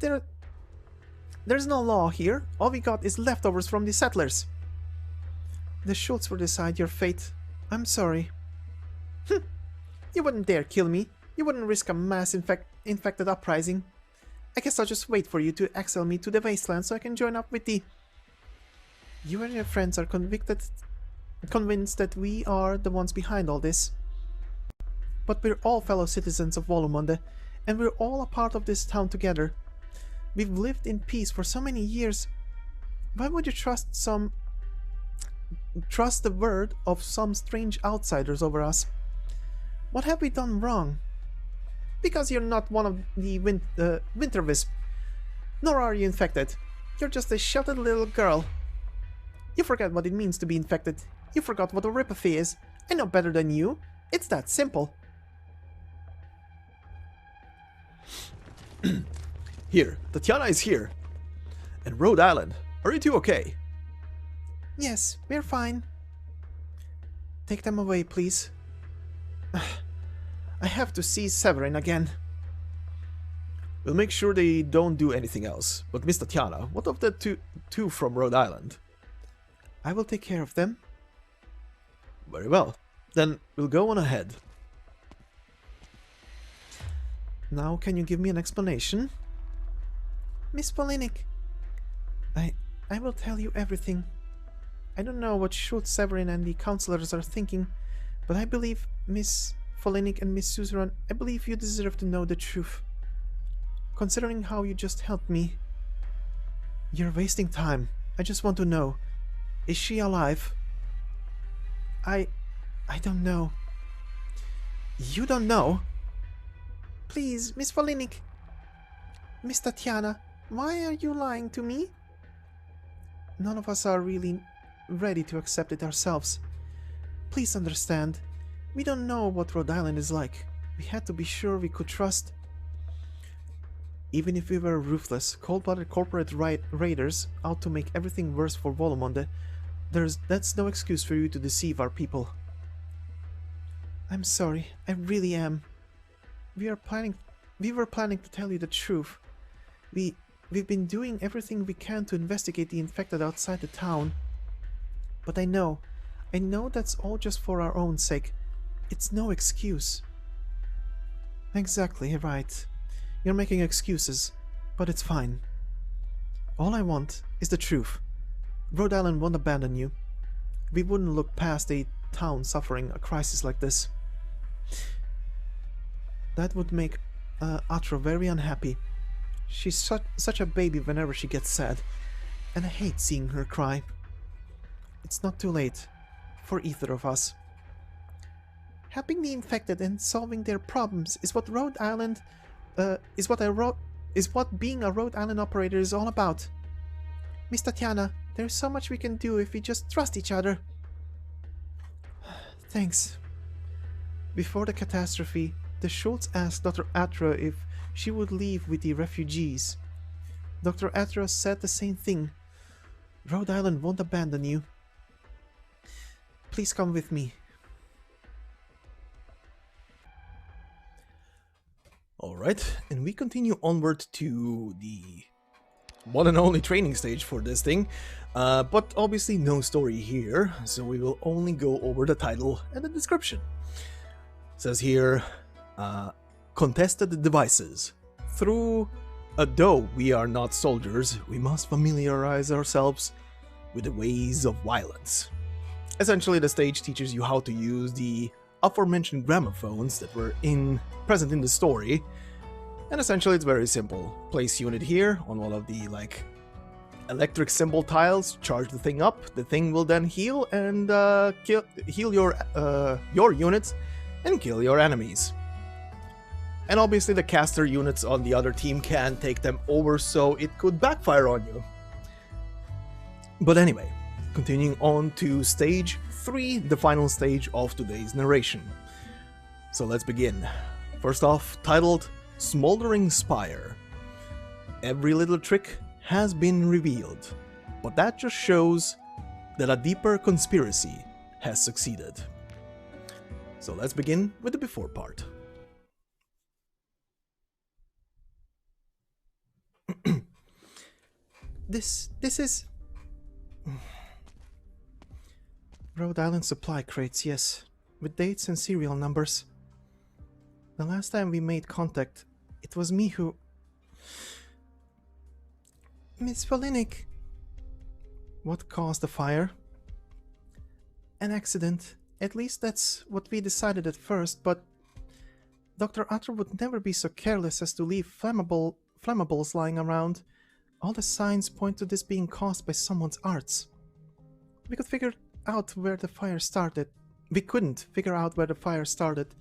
There's no law here. All we got is leftovers from the settlers. The Schultz will decide your fate. I'm sorry. You wouldn't dare kill me. You wouldn't risk a mass infected uprising. I guess I'll just wait for you to exile me to the wasteland so I can join up with the... You and your friends are convinced that we are the ones behind all this. But we're all fellow citizens of Wolumonde, and we're all a part of this town together. We've lived in peace for so many years. Why would you trust the word of some strange outsiders over us? What have we done wrong? Because you're not one of the Winter Wisp, nor are you infected. You're just a sheltered little girl. You forget what it means to be infected. You forgot what oripathy is. I know better than you. It's that simple. Here, Tatiana is here. And Rhode Island, are you two okay? Yes, we're fine. Take them away, please. I have to see Severin again. We'll make sure they don't do anything else. But Miss Tatiana, what of the two from Rhode Island? I will take care of them. Very well. Then we'll go on ahead. Now can you give me an explanation? Miss Folinic, I will tell you everything. I don't know what Schultz, Severin and the counselors are thinking, but I believe Miss Folinic and Miss Suzuran, I believe you deserve to know the truth. Considering how you just helped me. You're wasting time. I just want to know. Is she alive? I don't know. You don't know? Please, Miss Folinic. Miss Tatiana, why are you lying to me? None of us are really ready to accept it ourselves. Please understand. We don't know what Rhode Island is like. We had to be sure we could trust. Even if we were ruthless, cold-blooded corporate raiders out to make everything worse for Wolumonde, that's no excuse for you to deceive our people. I'm sorry, I really am. We were planning to tell you the truth. We've been doing everything we can to investigate the infected outside the town. But I know that's all just for our own sake. It's no excuse. Exactly right. You're making excuses, but it's fine. All I want is the truth. Rhode Island won't abandon you. We wouldn't look past a town suffering a crisis like this. That would make Atro very unhappy. She's such a baby whenever she gets sad, and I hate seeing her cry. It's not too late for either of us. Helping the infected and solving their problems is what being a Rhode Island operator is all about. Miss Tatiana, there's so much we can do if we just trust each other. Thanks. Before the catastrophe, the Schultz asked Dr. Atro if she would leave with the refugees. Dr. Atro said the same thing. Rhode Island won't abandon you. Please come with me. Alright, and we continue onward to the one and only training stage for this thing, but obviously no story here, so we will only go over the title and the description. It says here, contested devices. Though we are not soldiers, we must familiarize ourselves with the ways of violence. Essentially, the stage teaches you how to use the aforementioned gramophones that were present in the story, and essentially it's very simple. Place unit here on one of the electric symbol tiles, charge the thing up, the thing will then heal and heal your units and kill your enemies. And obviously the caster units on the other team can take them over, so it could backfire on you. But anyway, continuing on to stage 3, the final stage of today's narration. So let's begin. First off, titled Smoldering Spire. Every little trick has been revealed, but that just shows that a deeper conspiracy has succeeded. So let's begin with the before part. This is... Rhode Island supply crates, yes, with dates and serial numbers. The last time we made contact, it was me who... Miss Folinic. What caused the fire? An accident. At least that's what we decided at first, but Dr. Atro would never be so careless as to leave flammables lying around. All the signs point to this being caused by someone's arts. We could figure out where the fire started. We couldn't figure out where the fire started.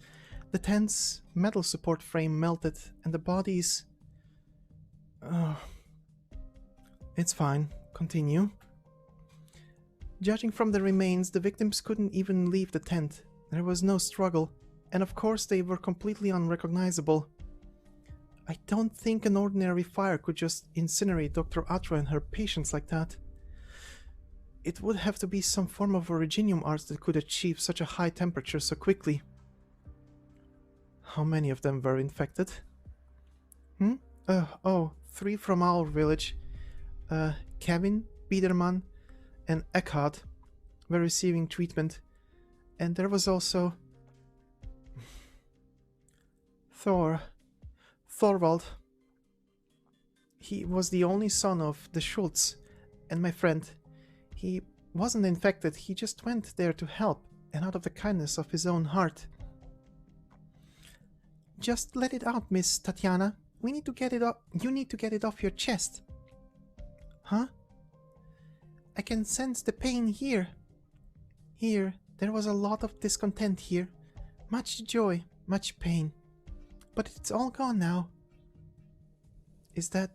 The tent's metal support frame melted and the bodies... It's fine. Continue. Judging from the remains, the victims couldn't even leave the tent. There was no struggle, and of course they were completely unrecognizable. I don't think an ordinary fire could just incinerate Dr. Atro and her patients like that. It would have to be some form of originium arts that could achieve such a high temperature so quickly. How many of them were infected? 3 from our village. Kevin, Biederman, and Eckhart were receiving treatment. And there was also... Thorvald. He was the only son of the Schultz and my friend. He wasn't infected, he just went there to help, and out of the kindness of his own heart. Just let it out, Miss Tatiana. We need to get it off. You need to get it off your chest. Huh? I can sense the pain here. There was a lot of discontent here. Much joy, much pain. But it's all gone now. Is that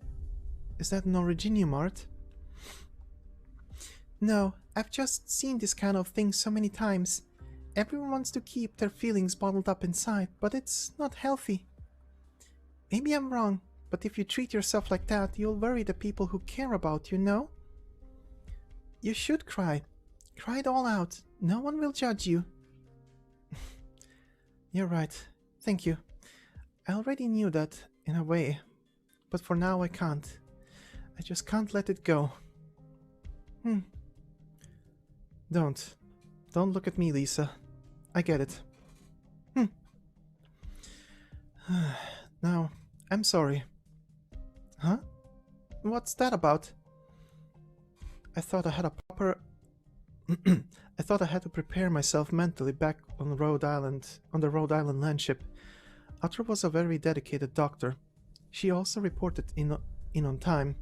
an originium art? No, I've just seen this kind of thing so many times. Everyone wants to keep their feelings bottled up inside, but it's not healthy. Maybe I'm wrong, but if you treat yourself like that, you'll worry the people who care about you, no? You should cry. Cry it all out. No one will judge you. You're right. Thank you. I already knew that, in a way. But for now I can't. I just can't let it go. Don't look at me, Lisa. I get it. Now, I'm sorry. Huh? What's that about? I thought I had a proper... I thought I had to prepare myself mentally back on the Rhode Island landship. Atro was a very dedicated doctor. She also reported in on time.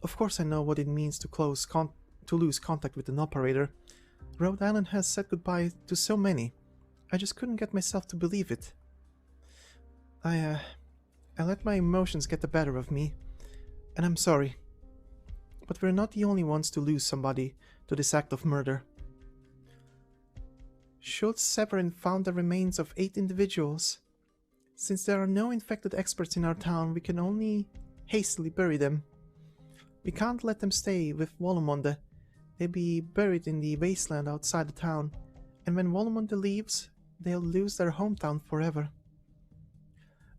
Of course I know what it means to lose contact with an operator. Rhode Island has said goodbye to so many. I just couldn't get myself to believe it. I let my emotions get the better of me, and I'm sorry. But we're not the only ones to lose somebody to this act of murder. Schultz Severin found the remains of 8 individuals. Since there are no infected experts in our town, we can only hastily bury them. We can't let them stay with Wolumonde. They'll be buried in the wasteland outside the town, and when Wolumonde leaves, they'll lose their hometown forever.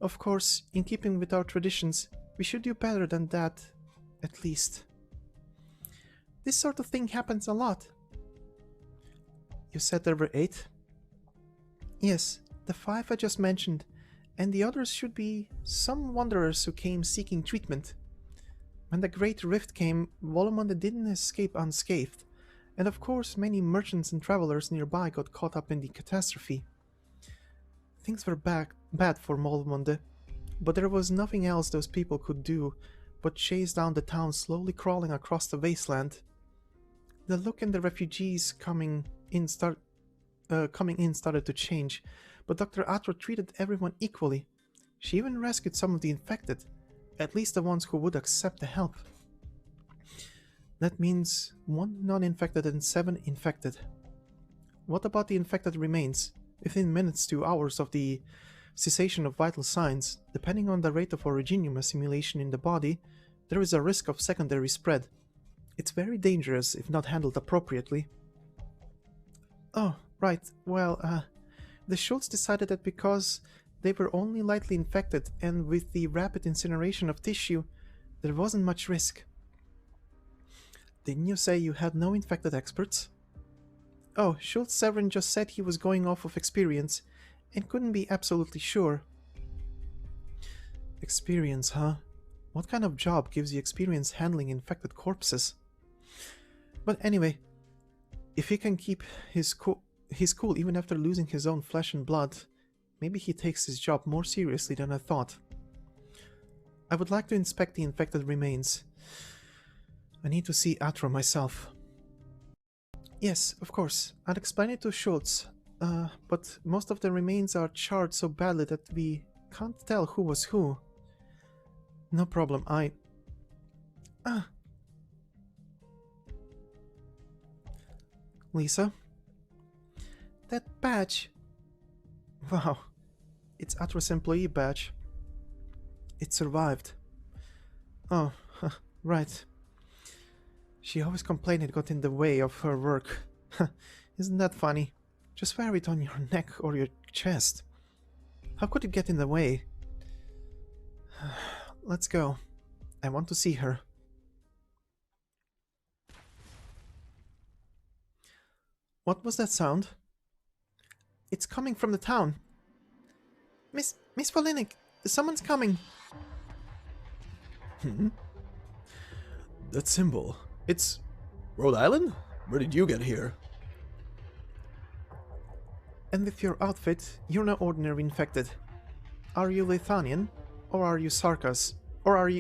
Of course, in keeping with our traditions, we should do better than that, at least. This sort of thing happens a lot. You said there were 8? Yes, the 5 I just mentioned, and the others should be some wanderers who came seeking treatment. When the Great Rift came, Wolumonde didn't escape unscathed, and of course many merchants and travelers nearby got caught up in the catastrophe. Things were bad for Wolumonde, but there was nothing else those people could do but chase down the town slowly crawling across the wasteland. The look in the refugees coming in started to change, but Dr. Atro treated everyone equally. She even rescued some of the infected, at least the ones who would accept the help. That means 1 non-infected and 7 infected. What about the infected remains? Within minutes to hours of the cessation of vital signs, depending on the rate of originium assimilation in the body, there is a risk of secondary spread. It's very dangerous if not handled appropriately. Oh, right. Well, the Schultz decided that because they were only lightly infected and with the rapid incineration of tissue, there wasn't much risk. Didn't you say you had no infected experts? Oh, Schultz Severin just said he was going off of experience and couldn't be absolutely sure. Experience, huh? What kind of job gives you experience handling infected corpses? But anyway, if he can keep his cool even after losing his own flesh and blood, maybe he takes his job more seriously than I thought. I would like to inspect the infected remains. I need to see Atro myself. Yes, of course. I'll explain it to Schultz. But most of the remains are charred so badly that we can't tell who was who. No problem, Lisa? That badge! Wow, it's Atro's employee badge. It survived. Oh, right. She always complained it got in the way of her work. Isn't that funny? Just wear it on your neck or your chest. How could it get in the way? Let's go. I want to see her. What was that sound? It's coming from the town. Miss Folinic, someone's coming. That symbol. It's Rhode Island? Where did you get here? And with your outfit, you're no ordinary infected. Are you Leithanien? Or are you Sarkas? Or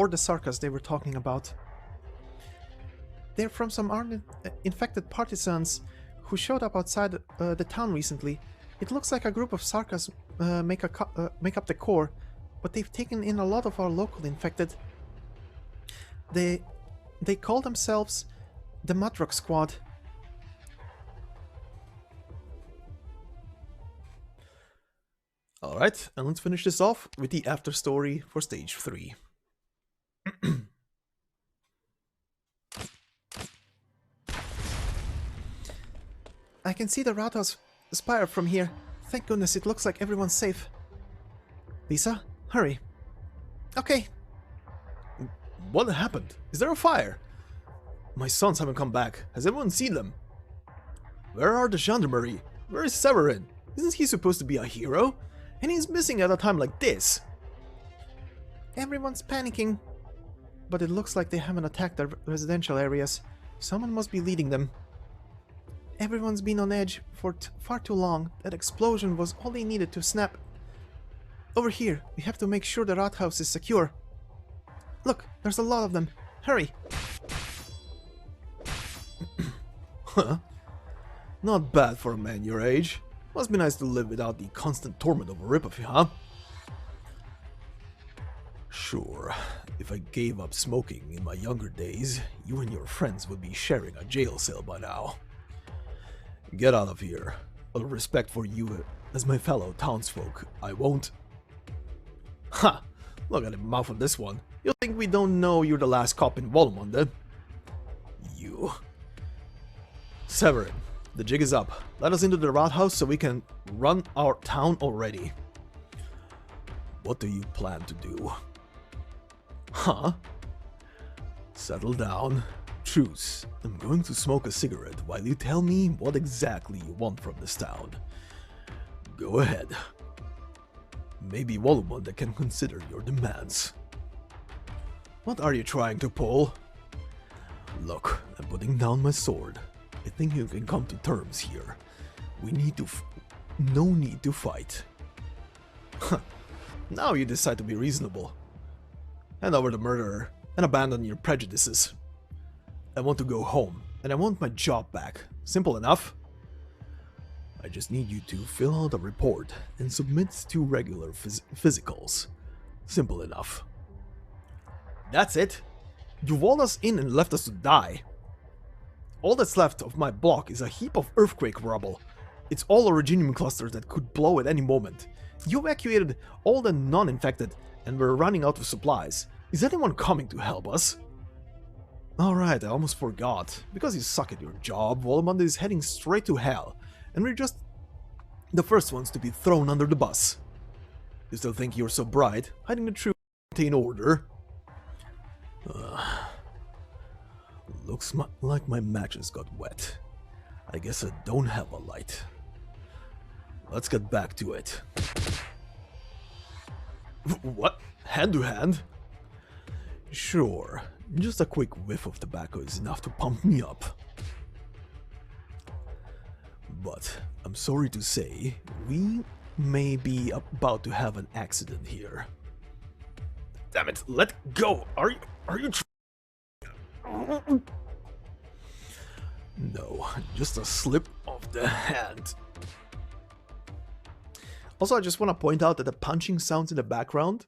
the Sarkas they were talking about? They're from some infected partisans who showed up outside the town recently. It looks like a group of Sarkas make up the core, but they've taken in a lot of our local infected. They call themselves the Mudrocks Squad. Alright, and let's finish this off with the after story for stage 3. I can see the Rathaus spire from here. Thank goodness, it looks like everyone's safe. Lisa, hurry. Okay. What happened? Is there a fire? My sons haven't come back. Has everyone seen them? Where are the gendarmerie? Where is Severin? Isn't he supposed to be a hero? And he's missing at a time like this. Everyone's panicking. But it looks like they haven't attacked the residential areas. Someone must be leading them. Everyone's been on edge for far too long. That explosion was all they needed to snap. Over here, we have to make sure the Rathaus is secure. Look, there's a lot of them. Hurry! Huh? Not bad for a man your age. Must be nice to live without the constant torment of a ripathy, huh? Sure, if I gave up smoking in my younger days, you and your friends would be sharing a jail cell by now. Get out of here. Out of respect for you as my fellow townsfolk, I won't. Ha! Look at the mouth of this one. You think we don't know you're the last cop in Wolumonde? You. Severin, the jig is up. Let us into the roundhouse so we can run our town already. What do you plan to do? Huh? Settle down. Truce. I'm going to smoke a cigarette while you tell me what exactly you want from this town. Go ahead. Maybe Wolumonde can consider your demands. What are you trying to pull? Look, I'm putting down my sword. I think you can come to terms here. We need to no need to fight. Now you decide to be reasonable. Hand over the murderer and abandon your prejudices. I want to go home, and I want my job back. Simple enough. I just need you to fill out a report and submit 2 regular physicals. Simple enough. That's it? You walled us in and left us to die. All that's left of my block is a heap of earthquake rubble. It's all originium clusters that could blow at any moment. You evacuated all the non-infected, and we're running out of supplies. Is anyone coming to help us? Alright, I almost forgot. Because you suck at your job, Wolumonde is heading straight to hell, and we're just the first ones to be thrown under the bus. You still think you're so bright, hiding the truth to maintain order? Looks like my matches got wet. I guess I don't have a light. Let's get back to it. What? Hand to hand? Sure, just a quick whiff of tobacco is enough to pump me up. But I'm sorry to say, we may be about to have an accident here. Damn it, let go! Are you No, just a slip of the hand. Also, I just want to point out that the punching sounds in the background,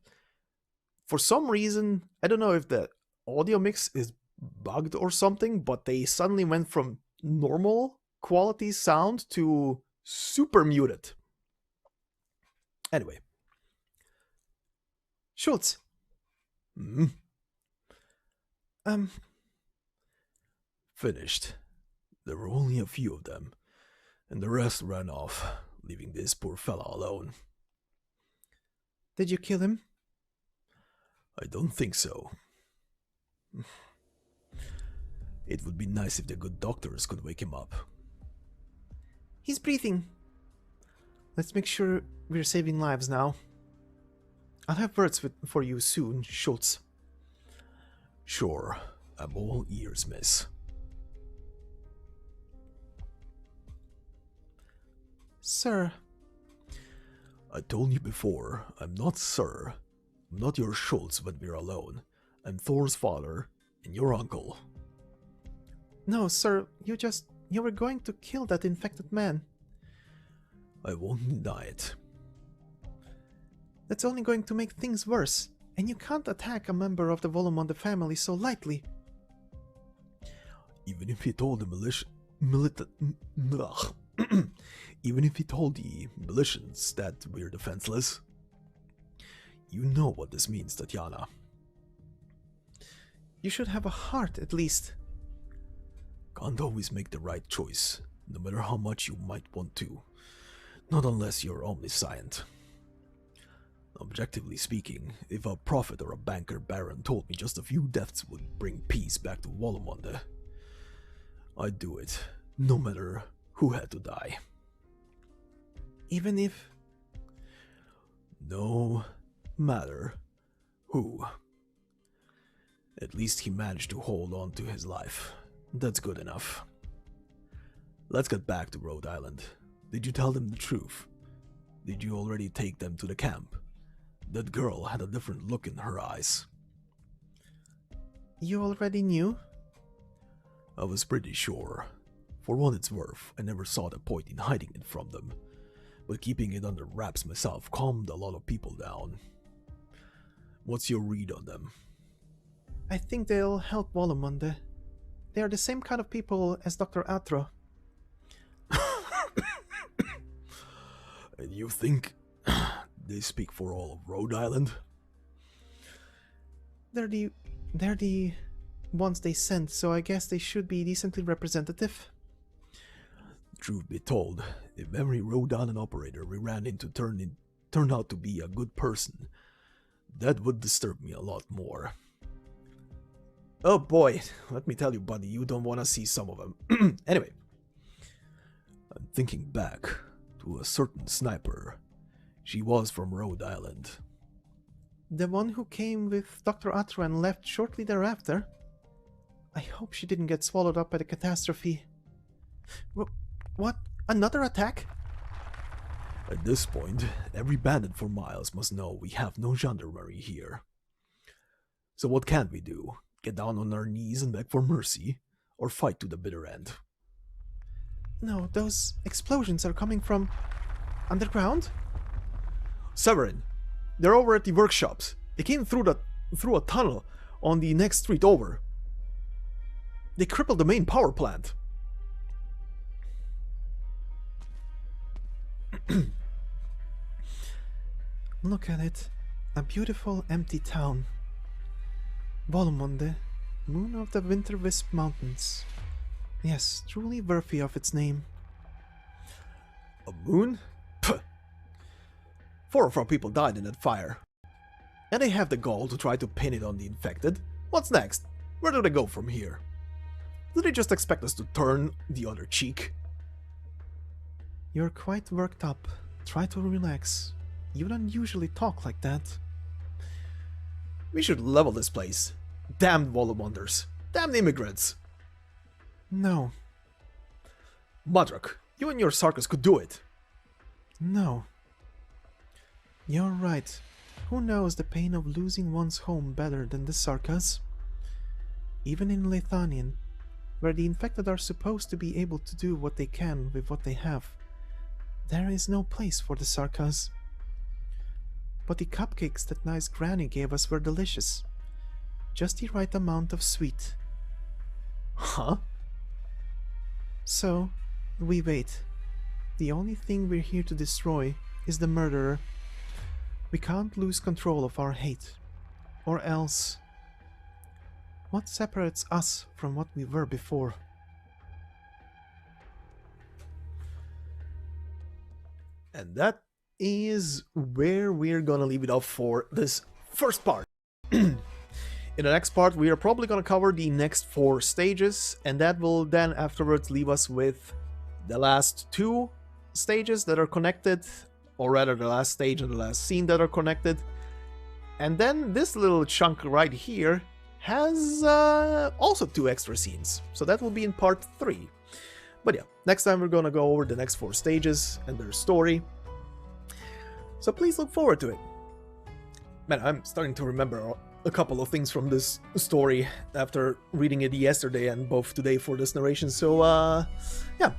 for some reason, I don't know if the audio mix is bugged or something, but they suddenly went from normal quality sound to super muted. Anyway. Schultz. Finished. There were only a few of them, and the rest ran off, leaving this poor fella alone. Did you kill him? I don't think so. It would be nice if the good doctors could wake him up. He's breathing. Let's make sure we're saving lives now. I'll have words for you soon, Schultz. Sure, I'm all ears, miss. Sir. I told you before, I'm not sir. I'm not your Schultz when we're alone. I'm Thor's father and your uncle. No, sir, you were going to kill that infected man. I won't deny it. That's only going to make things worse, and you can't attack a member of the Wolumonde family so lightly. Even if he told the even if he told the militians that we're defenseless. You know what this means, Tatiana. You should have a heart, at least. Can't always make the right choice, no matter how much you might want to. Not unless you're omniscient. Objectively speaking, if a prophet or a banker baron told me just a few deaths would bring peace back to Wolumonde, I'd do it, no matter who had to die. Even if... No matter who. At least he managed to hold on to his life. That's good enough. Let's get back to Rhode Island. Did you tell them the truth? Did you already take them to the camp? That girl had a different look in her eyes. You already knew? I was pretty sure. For what it's worth, I never saw the point in hiding it from them. But keeping it under wraps myself calmed a lot of people down. What's your read on them? I think they'll help Wolumonde. They are the same kind of people as Dr. Atro. And you think they speak for all of Rhode Island? They're the ones they sent, so I guess they should be decently representative. Truth be told, if every Rhode Island operator we ran into turned out to be a good person, that would disturb me a lot more. Oh boy, let me tell you, buddy, you don't want to see some of them. Anyway. I'm thinking back to a certain sniper. She was from Rhode Island. The one who came with Dr. Atro and left shortly thereafter? I hope she didn't get swallowed up by the catastrophe. What? Another attack? At this point, every bandit for miles must know we have no gendarmerie here. So what can we do? Get down on our knees and beg for mercy? Or fight to the bitter end? No, those explosions are coming from underground? Severin, they're over at the workshops. They came through a tunnel on the next street over. They crippled the main power plant. Look at it. A beautiful empty town. Wolumonde, moon of the Winter Wisp Mountains. Yes, truly worthy of its name. A moon? Puh. 4 of our people died in that fire. And they have the gall to try to pin it on the infected. What's next? Where do they go from here? Do they just expect us to turn the other cheek? You're quite worked up. Try to relax. You don't usually talk like that. We should level this place. Damned Wolumonders. Damned immigrants. No. Mudrock, you and your circus could do it. No. You're right. Who knows the pain of losing one's home better than the Sarkas? Even in Leithanien, where the infected are supposed to be able to do what they can with what they have, there is no place for the Sarkas. But the cupcakes that nice granny gave us were delicious. Just the right amount of sweet. Huh? So, we wait. The only thing we're here to destroy is the murderer. We can't lose control of our hate. Or else... what separates us from what we were before? And that is where we're gonna leave it off for this first part. In the next part, we are probably gonna cover the next 4 stages, and that will then afterwards leave us with the last 2 stages that are connected, or rather the last stage and the last scene that are connected. And then this little chunk right here has also 2 extra scenes, so that will be in part 3. But yeah, next time we're gonna go over the next 4 stages and their story, so please look forward to it. Man, I'm starting to remember a couple of things from this story after reading it yesterday and both today for this narration, so yeah,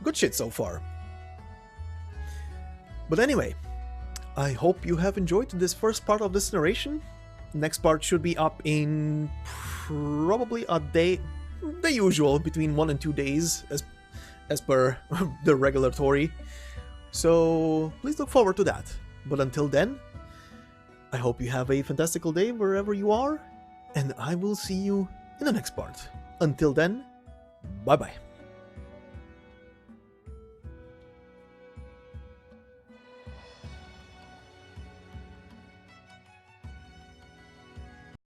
good shit so far. But anyway, I hope you have enjoyed this first part of this narration. Next part should be up in probably a day, the usual, between 1 and 2 days as per the regulatory. So please look forward to that. But until then, I hope you have a fantastical day wherever you are, and I will see you in the next part. Until then, bye bye.